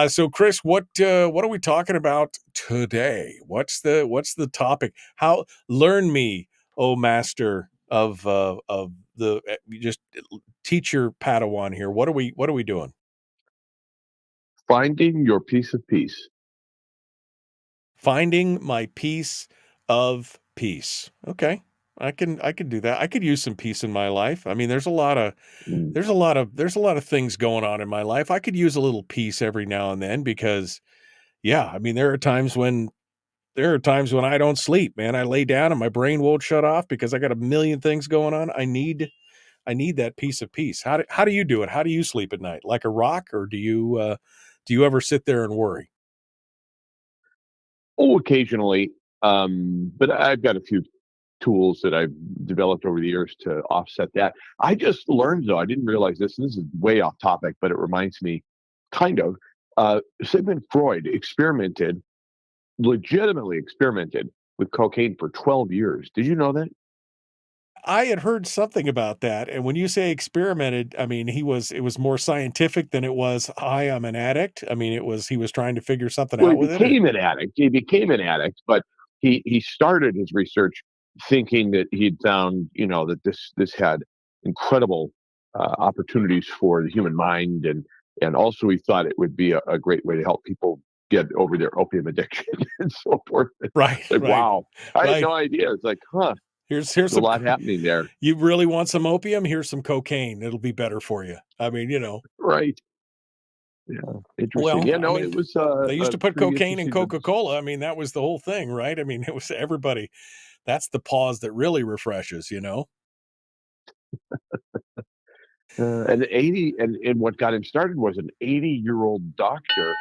So Chris, what are we talking about today? What's the topic? How learn me, oh master of the just teach your Padawan here. What are we doing? Finding your piece of peace. Finding my piece of peace. Okay. I can do that. I could use some peace in my life. I mean, there's a lot of things going on in my life. I could use a little peace every now and then because, yeah, I mean, there are times when I don't sleep, man. I lay down and my brain won't shut off because I got a million things going on. I need that piece of peace. How do you do it? How do you sleep at night? Like a rock, or do you ever sit there and worry? Oh, occasionally, but I've got a few tools that I've developed over the years to offset that. I just learned, though, I didn't realize this, and this is way off topic, but it reminds me kind of, Sigmund Freud legitimately experimented with cocaine for 12 years. Did you know that? I had heard something about that. And when you say experimented, I mean, it was more scientific than it was, I'm an addict. I mean, he was trying to figure something out with it. He became an addict, but he started his research thinking that he'd found, that this had incredible opportunities for the human mind, and also he thought it would be a great way to help people get over their opium addiction and so forth. Right. Like, right. Wow. I had no idea. It's like, Here's a lot happening there. You really want some opium? Here's some cocaine. It'll be better for you. I mean, Right. Yeah. Interesting. Well, it was. They used to put cocaine in Coca-Cola. I mean, that was the whole thing, right? I mean, it was everybody. That's the pause that really refreshes, And what got him started was an 80-year-old doctor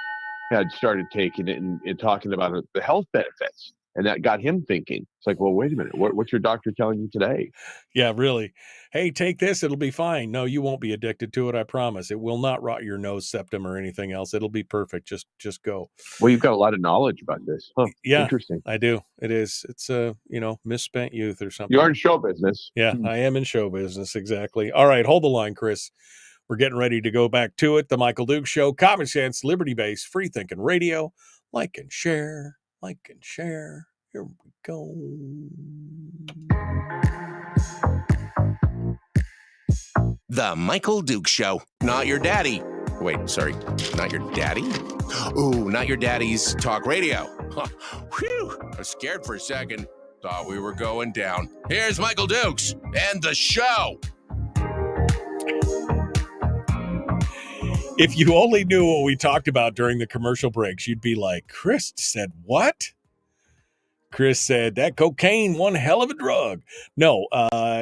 had started taking it and talking about the health benefits. And that got him thinking. It's like, well, wait a minute. What's your doctor telling you today? Yeah, really. Hey, take this. It'll be fine. No, you won't be addicted to it. I promise. It will not rot your nose septum or anything else. It'll be perfect. Just go. Well, you've got a lot of knowledge about this. Huh. Yeah, interesting. I do. It is. It's misspent youth or something. You are in show business. Yeah, I am in show business. Exactly. All right. Hold the line, Chris. We're getting ready to go back to it. The Michael Duke Show, common sense, liberty-based, free-thinking radio. Like and share. Like and share. Here we go. The Michael Duke Show. Not your daddy. Wait, sorry. Not your daddy? Ooh, not your daddy's talk radio. Whew. I was scared for a second. Thought we were going down. Here's Michael Dukes and the show. If you only knew what we talked about during the commercial breaks, you'd be like, Chris said what? Chris said, that cocaine, one hell of a drug. No,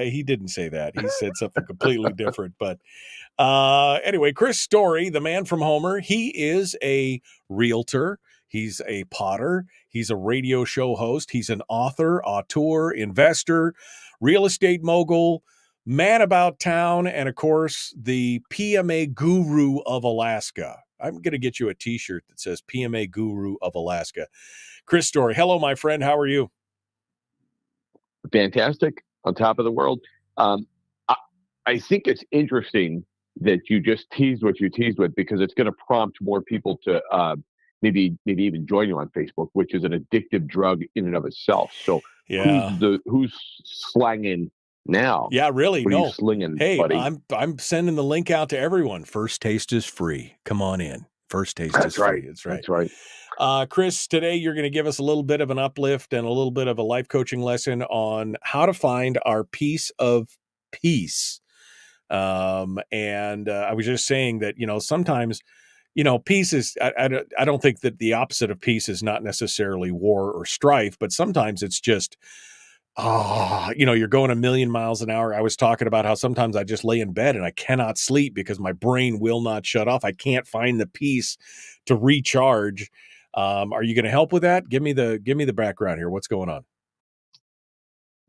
he didn't say that. He said something completely different. But anyway, Chris Story, the man from Homer, he is a realtor. He's a potter. He's a radio show host. He's an author, investor, real estate mogul, man about town, and, of course, the PMA guru of Alaska. I'm going to get you a T-shirt that says PMA guru of Alaska. Chris Story, hello, my friend. How are you? Fantastic. On top of the world. I think it's interesting that you just teased what you teased with, because it's going to prompt more people to maybe even join you on Facebook, which is an addictive drug in and of itself. So yeah, who's slanging now? Yeah, really. What are you slinging, hey, buddy? I'm sending the link out to everyone. First taste is free. Come on in. First taste is free. That's right. That's right. Chris, today you're going to give us a little bit of an uplift and a little bit of a life coaching lesson on how to find our piece of peace. And I was just saying that, sometimes, peace is, I don't think that the opposite of peace is not necessarily war or strife, but sometimes it's just, you're going a million miles an hour. I was talking about how sometimes I just lay in bed and I cannot sleep because my brain will not shut off. I can't find the peace to recharge. Are you going to help with that? Give me the background here. What's going on?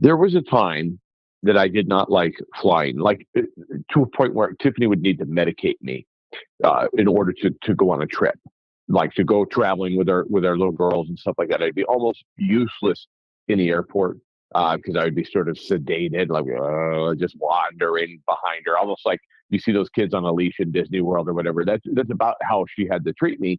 There was a time that I did not like flying, like to a point where Tiffany would need to medicate me in order to go on a trip, like to go traveling with our little girls and stuff like that. I'd be almost useless in the airport because I would be sort of sedated, like just wandering behind her, almost like you see those kids on a leash in Disney World or whatever. That's about how she had to treat me.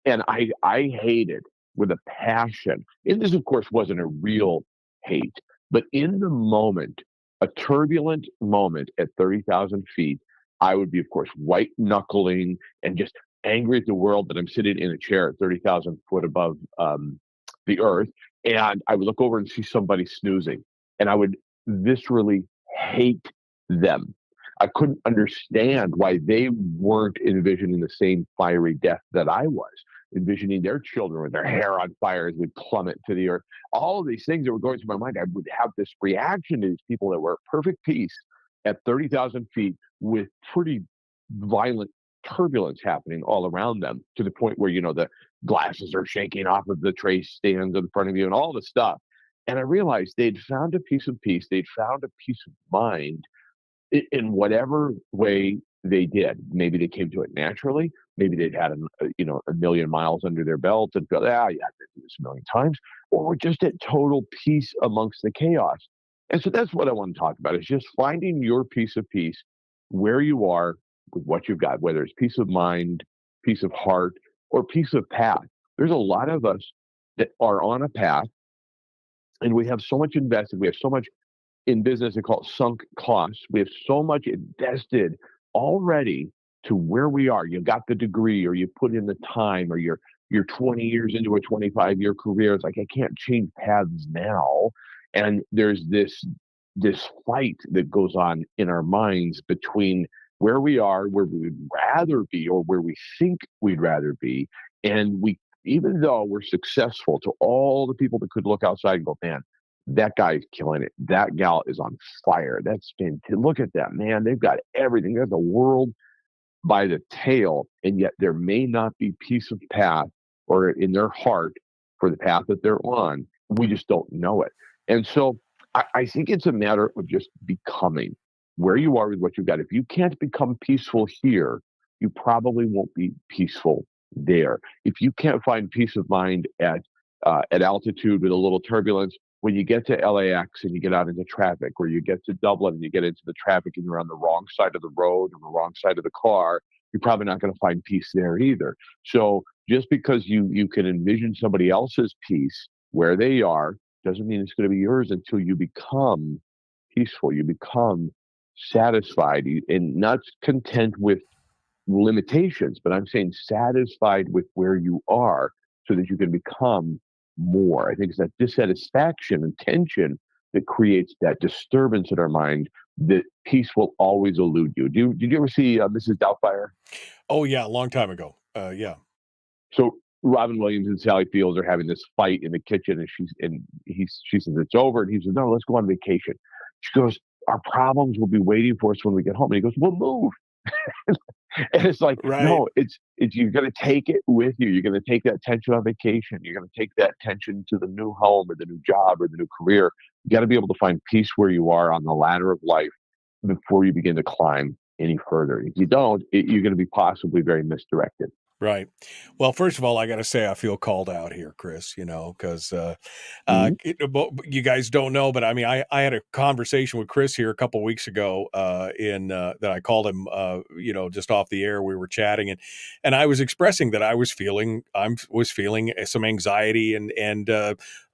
And I hated with a passion. And this, of course, wasn't a real hate, but in the moment, a turbulent moment at 30,000 feet, I would be, of course, white knuckling and just angry at the world that I'm sitting in a chair at 30,000 foot above the earth. And I would look over and see somebody snoozing, and I would viscerally hate them. I couldn't understand why they weren't envisioning the same fiery death that I was, envisioning their children with their hair on fire as we plummet to the earth. All of these things that were going through my mind, I would have this reaction to these people that were at perfect peace at 30,000 feet with pretty violent turbulence happening all around them, to the point where, the glasses are shaking off of the tray stands in front of you and all the stuff. And I realized they'd found a piece of peace. They'd found a peace of mind in whatever way they did. Maybe they came to it naturally. Maybe they'd had a million miles under their belt and felt, I've been through this a million times, or we're just at total peace amongst the chaos. And so that's what I want to talk about, is just finding your piece of peace where you are with what you've got, whether it's peace of mind, peace of heart, or peace of path. There's a lot of us that are on a path, and we have so much invested. We have so much in business, they call it sunk costs. We have so much invested already to where we are. You got the degree, or you put in the time, or you're 20 years into a 25-year career. It's like, I can't change paths now. And there's this fight that goes on in our minds between where we are, where we would rather be, or where we think we'd rather be. And even though we're successful to all the people that could look outside and go, man, that guy's killing it. That gal is on fire. Look at that, man. They've got everything. There's the world by the tail. And yet there may not be peace of path or in their heart for the path that they're on. We just don't know it. And so I think it's a matter of just becoming where you are with what you've got. If you can't become peaceful here, you probably won't be peaceful there. If you can't find peace of mind at altitude with a little turbulence, when you get to LAX and you get out into traffic, or you get to Dublin and you get into the traffic and you're on the wrong side of the road or the wrong side of the car, you're probably not going to find peace there either. So just because you can envision somebody else's peace where they are doesn't mean it's going to be yours until you become peaceful, you become satisfied, and not content with limitations, but I'm saying satisfied with where you are so that you can become more. I think it's that dissatisfaction and tension that creates that disturbance in our mind that peace will always elude you. Did you ever see Mrs. Doubtfire? Oh, yeah, a long time ago. Yeah. So Robin Williams and Sally Fields are having this fight in the kitchen, and she says it's over, and he says, no, let's go on vacation. She goes, our problems will be waiting for us when we get home. And he goes, we'll move. And it's like, Right. no, it's you're going to take it with you. You're going to take that tension on vacation. You're going to take that tension to the new home or the new job or the new career. You got to be able to find peace where you are on the ladder of life before you begin to climb any further. If you don't, you're going to be possibly very misdirected. Right. Well, first of all, I got to say I feel called out here, Chris, because you guys don't know, but I mean, I had a conversation with Chris here a couple of weeks ago that I called him, just off the air. We were chatting and I was expressing that I was feeling some anxiety and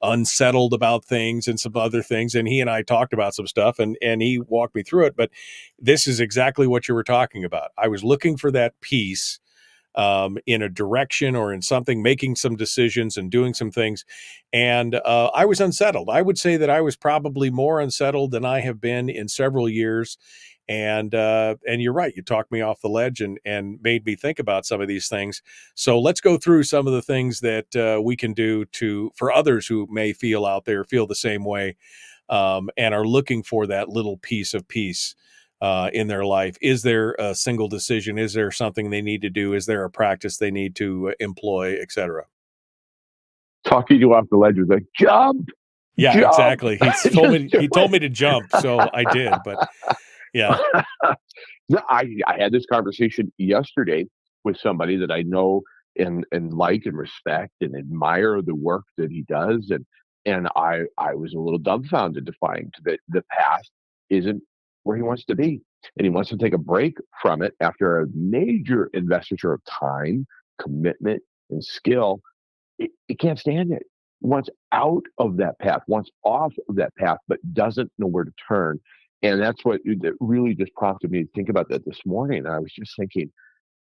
unsettled about things and some other things. And he and I talked about some stuff and he walked me through it. But this is exactly what you were talking about. I was looking for that peace in a direction or in something, making some decisions and doing some things. And I was unsettled. I would say that I was probably more unsettled than I have been in several years. And you're right. You talked me off the ledge and made me think about some of these things. So let's go through some of the things that we can do for others who may feel the same way and are looking for that little piece of peace in their life. Is there a single decision? Is there something they need to do? Is there a practice they need to employ, et cetera? Talking you off the ledge was like, jump. Yeah, jump. Exactly. He told me to jump, so I did. But yeah, I had this conversation yesterday with somebody that I know and like and respect and admire the work that he does, and I was a little dumbfounded to find that the past isn't where he wants to be, and he wants to take a break from it after a major investiture of time, commitment, and skill. He can't stand it. Wants out of that path, wants off of that path, but doesn't know where to turn. And that's what that really just prompted me to think about that this morning. And I was just thinking,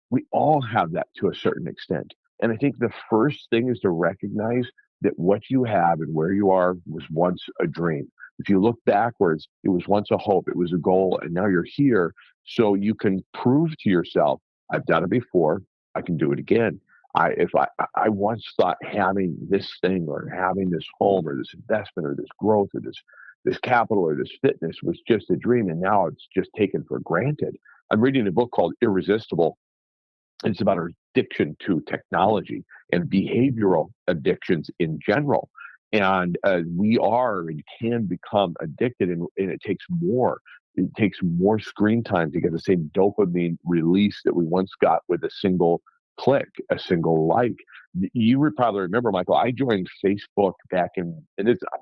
we all have that to a certain extent. And I think the first thing is to recognize that what you have and where you are was once a dream. If you look backwards, it was once a hope, it was a goal, and now you're here. So you can prove to yourself, I've done it before, I can do it again. I once thought having this thing or having this home or this investment or this growth or this capital or this fitness was just a dream, and now it's just taken for granted. I'm reading a book called Irresistible. It's about our addiction to technology and behavioral addictions in general. And we are and can become addicted, and it takes more. It takes more screen time to get the same dopamine release that we once got with a single click, a single like. You would probably remember, Michael, I joined Facebook back I'm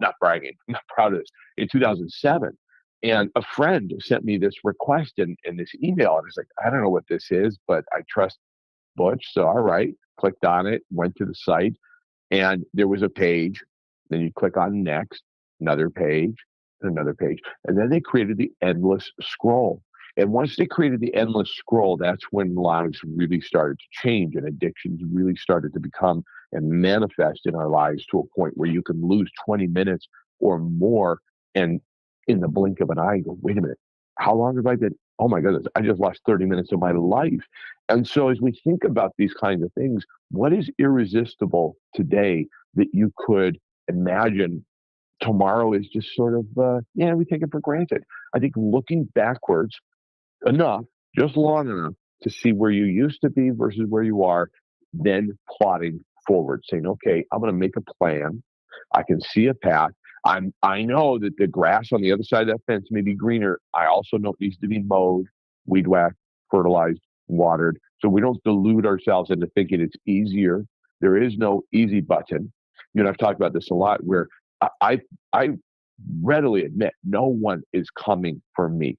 not bragging, I'm not proud of this, in 2007. And a friend sent me this request in this email. I was like, I don't know what this is, but I trust Butch. So, all right, clicked on it, went to the site, and there was a page. Then you click on next, another page, another page. And then they created the endless scroll. And once they created the endless scroll, that's when lives really started to change and addictions really started to become and manifest in our lives to a point where you can lose 20 minutes or more and in the blink of an eye go, wait a minute, how long have I been? Oh my goodness, I just lost 30 minutes of my life. And so as we think about these kinds of things, what is irresistible today that you could imagine tomorrow is just sort of, we take it for granted. I think looking backwards enough, just long enough to see where you used to be versus where you are, then plotting forward, saying, okay, I'm going to make a plan. I can see a path. I know that the grass on the other side of that fence may be greener. I also know it needs to be mowed, weed whacked, fertilized, watered. So we don't delude ourselves into thinking it's easier. There is no easy button. I've talked about this a lot where I readily admit no one is coming for me.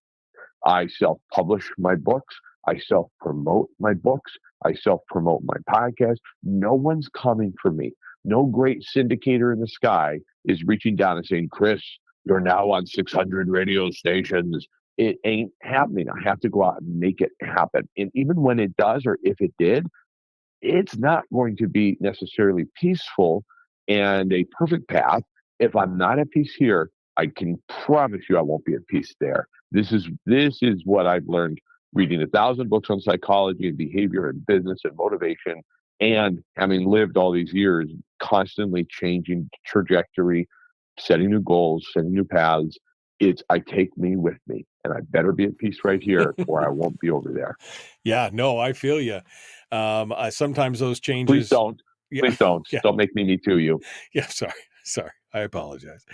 I self-publish my books. I self-promote my books. I self-promote my podcast. No one's coming for me. No great syndicator in the sky is reaching down and saying, Chris, you're now on 600 radio stations. It ain't happening. I have to go out and make it happen. And even when it does, or if it did, it's not going to be necessarily peaceful and a perfect path. If I'm not at peace here, I can promise you I won't be at peace there. This is what I've learned reading 1,000 books on psychology and behavior and business and motivation, and having lived all these years, constantly changing trajectory, setting new goals, setting new paths. I take me with me, and I better be at peace right here or I won't be over there. Yeah, no, I feel you. Sometimes those changes. Please don't. Yeah. Please don't. Yeah. Don't make me to you. Yeah, sorry. I apologize.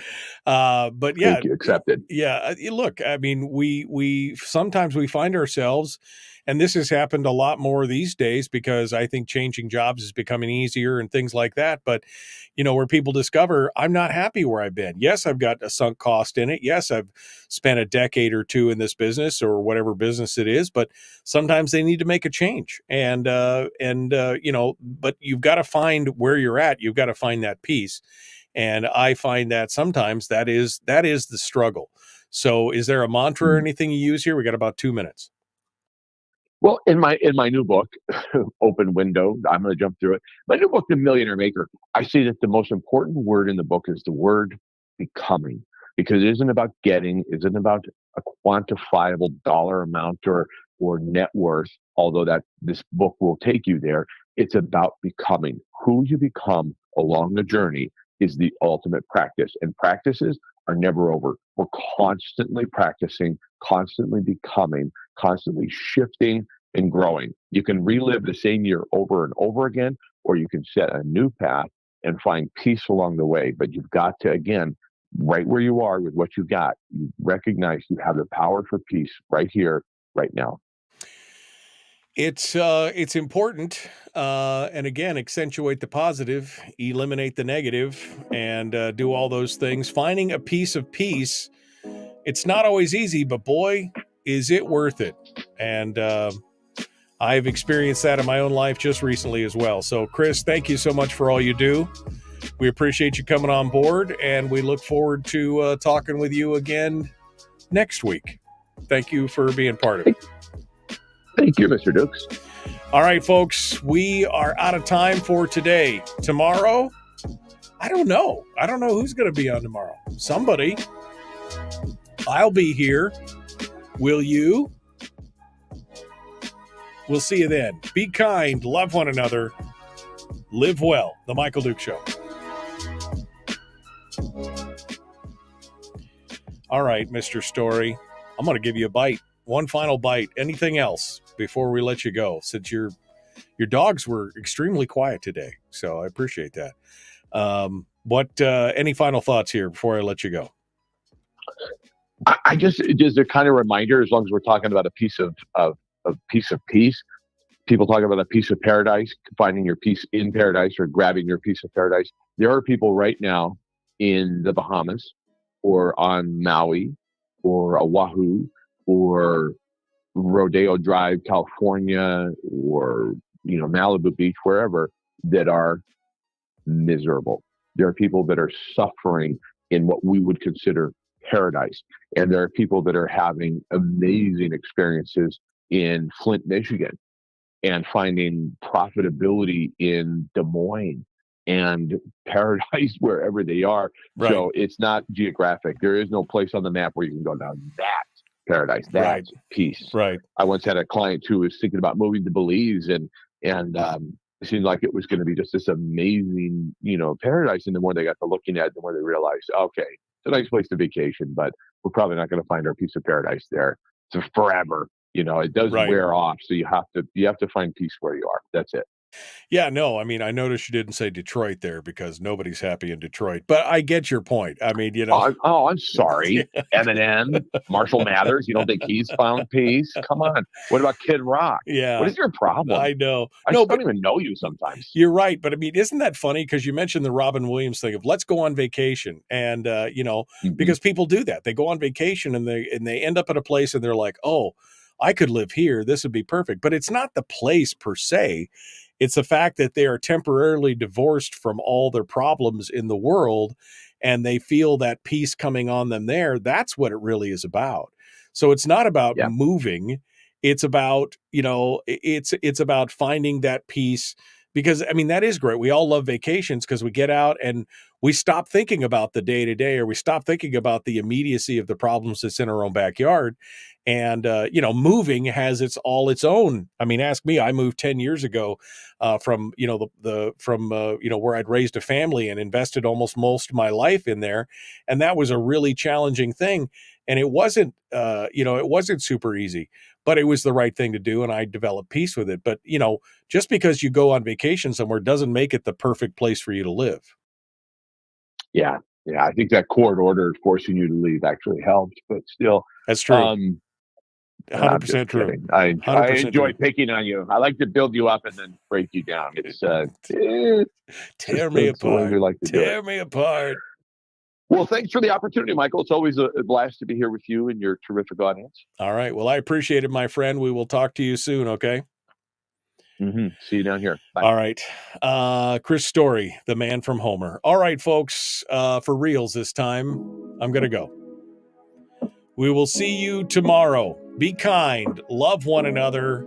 But yeah, thank you. Accepted. Yeah, look, I mean, we sometimes we find ourselves, and this has happened a lot more these days because I think changing jobs is becoming easier and things like that. But where people discover I'm not happy where I've been. Yes, I've got a sunk cost in it. Yes, I've spent a decade or two in this business or whatever business it is. But sometimes they need to make a change, and but you've got to find where you're at. You've got to find that peace. And I find that sometimes that is the struggle. So is there a mantra or anything you use here? We got about 2 minutes. Well, in my new book, Open Window, I'm going to jump through it. My new book, The Millionaire Maker, I say that the most important word in the book is the word becoming, because it isn't about getting, it isn't about a quantifiable dollar amount or net worth, although that this book will take you there. It's about becoming. Who you become along the journey is the ultimate practice, and practices are never over. We're constantly practicing, constantly becoming, constantly shifting and growing. You can relive the same year over and over again, or you can set a new path and find peace along the way. But you've got to, again, right where you are with what you've got, you recognize you have the power for peace right here, right now. It's important, and again, accentuate the positive, eliminate the negative, and do all those things. Finding a piece of peace, it's not always easy, but boy, is it worth it. And I've experienced that in my own life just recently as well. So, Chris, thank you so much for all you do. We appreciate you coming on board, and we look forward to talking with you again next week. Thank you for being part of it. Thank you, Mr. Dukes. All right, folks, we are out of time for today. Tomorrow, I don't know. I don't know who's going to be on tomorrow. Somebody. I'll be here. Will you? We'll see you then. Be kind. Love one another. Live well. The Michael Duke Show. All right, Mr. Story. I'm going to give you a bite. One final bite. Anything else before we let you go? Since your dogs were extremely quiet today, so I appreciate that. Any final thoughts here before I let you go? I just a kind of reminder. As long as we're talking about a piece of peace, people talk about a piece of paradise, finding your peace in paradise or grabbing your piece of paradise. There are people right now in the Bahamas or on Maui or Oahu or Rodeo Drive, California, or Malibu Beach, wherever, that are miserable. There are people that are suffering in what we would consider paradise, and there are people that are having amazing experiences in Flint, Michigan, and finding profitability in Des Moines and paradise wherever they are. Right. So it's not geographic. There is no place on the map where you can go down that paradise, that's peace. Right. I once had a client who was thinking about moving to Belize, and it seemed like it was going to be just this amazing, paradise. And the more they got to looking at it, the more they realized, okay, it's a nice place to vacation, but we're probably not going to find our piece of paradise there. It's forever. It does wear off. So you have to find peace where you are. That's it. Yeah, no, I mean, I noticed you didn't say Detroit there because nobody's happy in Detroit, but I get your point. I mean, I'm sorry. Eminem, Marshall Mathers. You don't think he's found peace? Come on. What about Kid Rock? Yeah. What is your problem? I know. I just don't even know you sometimes. You're right. But I mean, isn't that funny? Because you mentioned the Robin Williams thing of let's go on vacation. And, because people do that. They go on vacation and they end up at a place and they're like, oh, I could live here. This would be perfect. But it's not the place per se. It's the fact that they are temporarily divorced from all their problems in the world and they feel that peace coming on them there. That's what it really is about. So it's not about moving. It's about, it's about finding that peace because, I mean, that is great. We all love vacations because we get out and we stop thinking about the day to day or we stop thinking about the immediacy of the problems that's in our own backyard. And, moving has its own. I mean, ask me, I moved 10 years ago from, where I'd raised a family and invested almost most of my life in there. And that was a really challenging thing. And it wasn't, it wasn't super easy, but it was the right thing to do. And I developed peace with it. But, just because you go on vacation somewhere doesn't make it the perfect place for you to live. Yeah. Yeah. I think that court order forcing you to leave actually helped, but still. That's true. 100% true. I enjoy picking on you. I like to build you up and then break you down. It's tear me apart. Tear me apart. Well, thanks for the opportunity, Michael. It's always a blast to be here with you and your terrific audience. All right. Well, I appreciate it, my friend. We will talk to you soon. Okay. See you down here. Bye. All right. Chris Story, the man from Homer. All right, folks, for reals this time, I'm going to go. We will see you tomorrow. Be kind, love one another,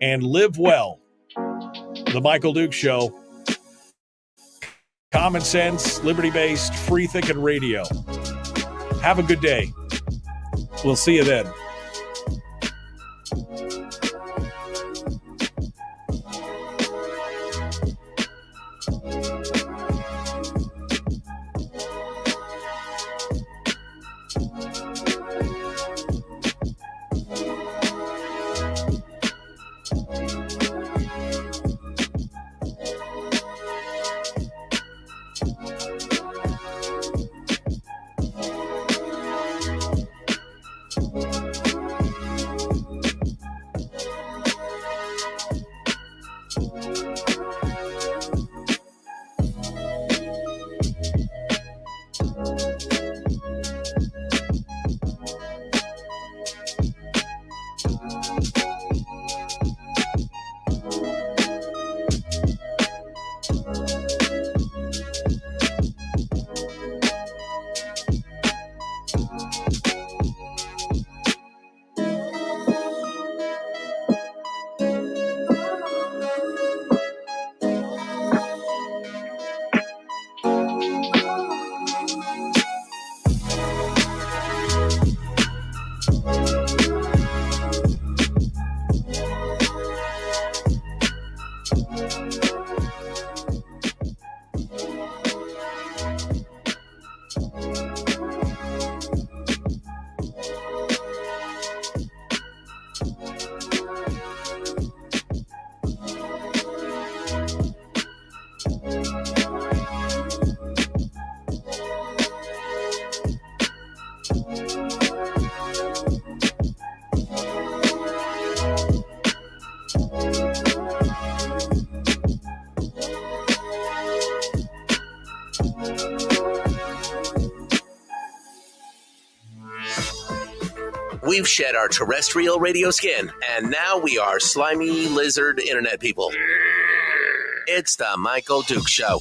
and live well. The Michael Duke Show. Common sense, liberty-based, free-thinking radio. Have a good day. We'll see you then. We've shed our terrestrial radio skin, and now we are slimy lizard internet people. It's the Michael Duke Show.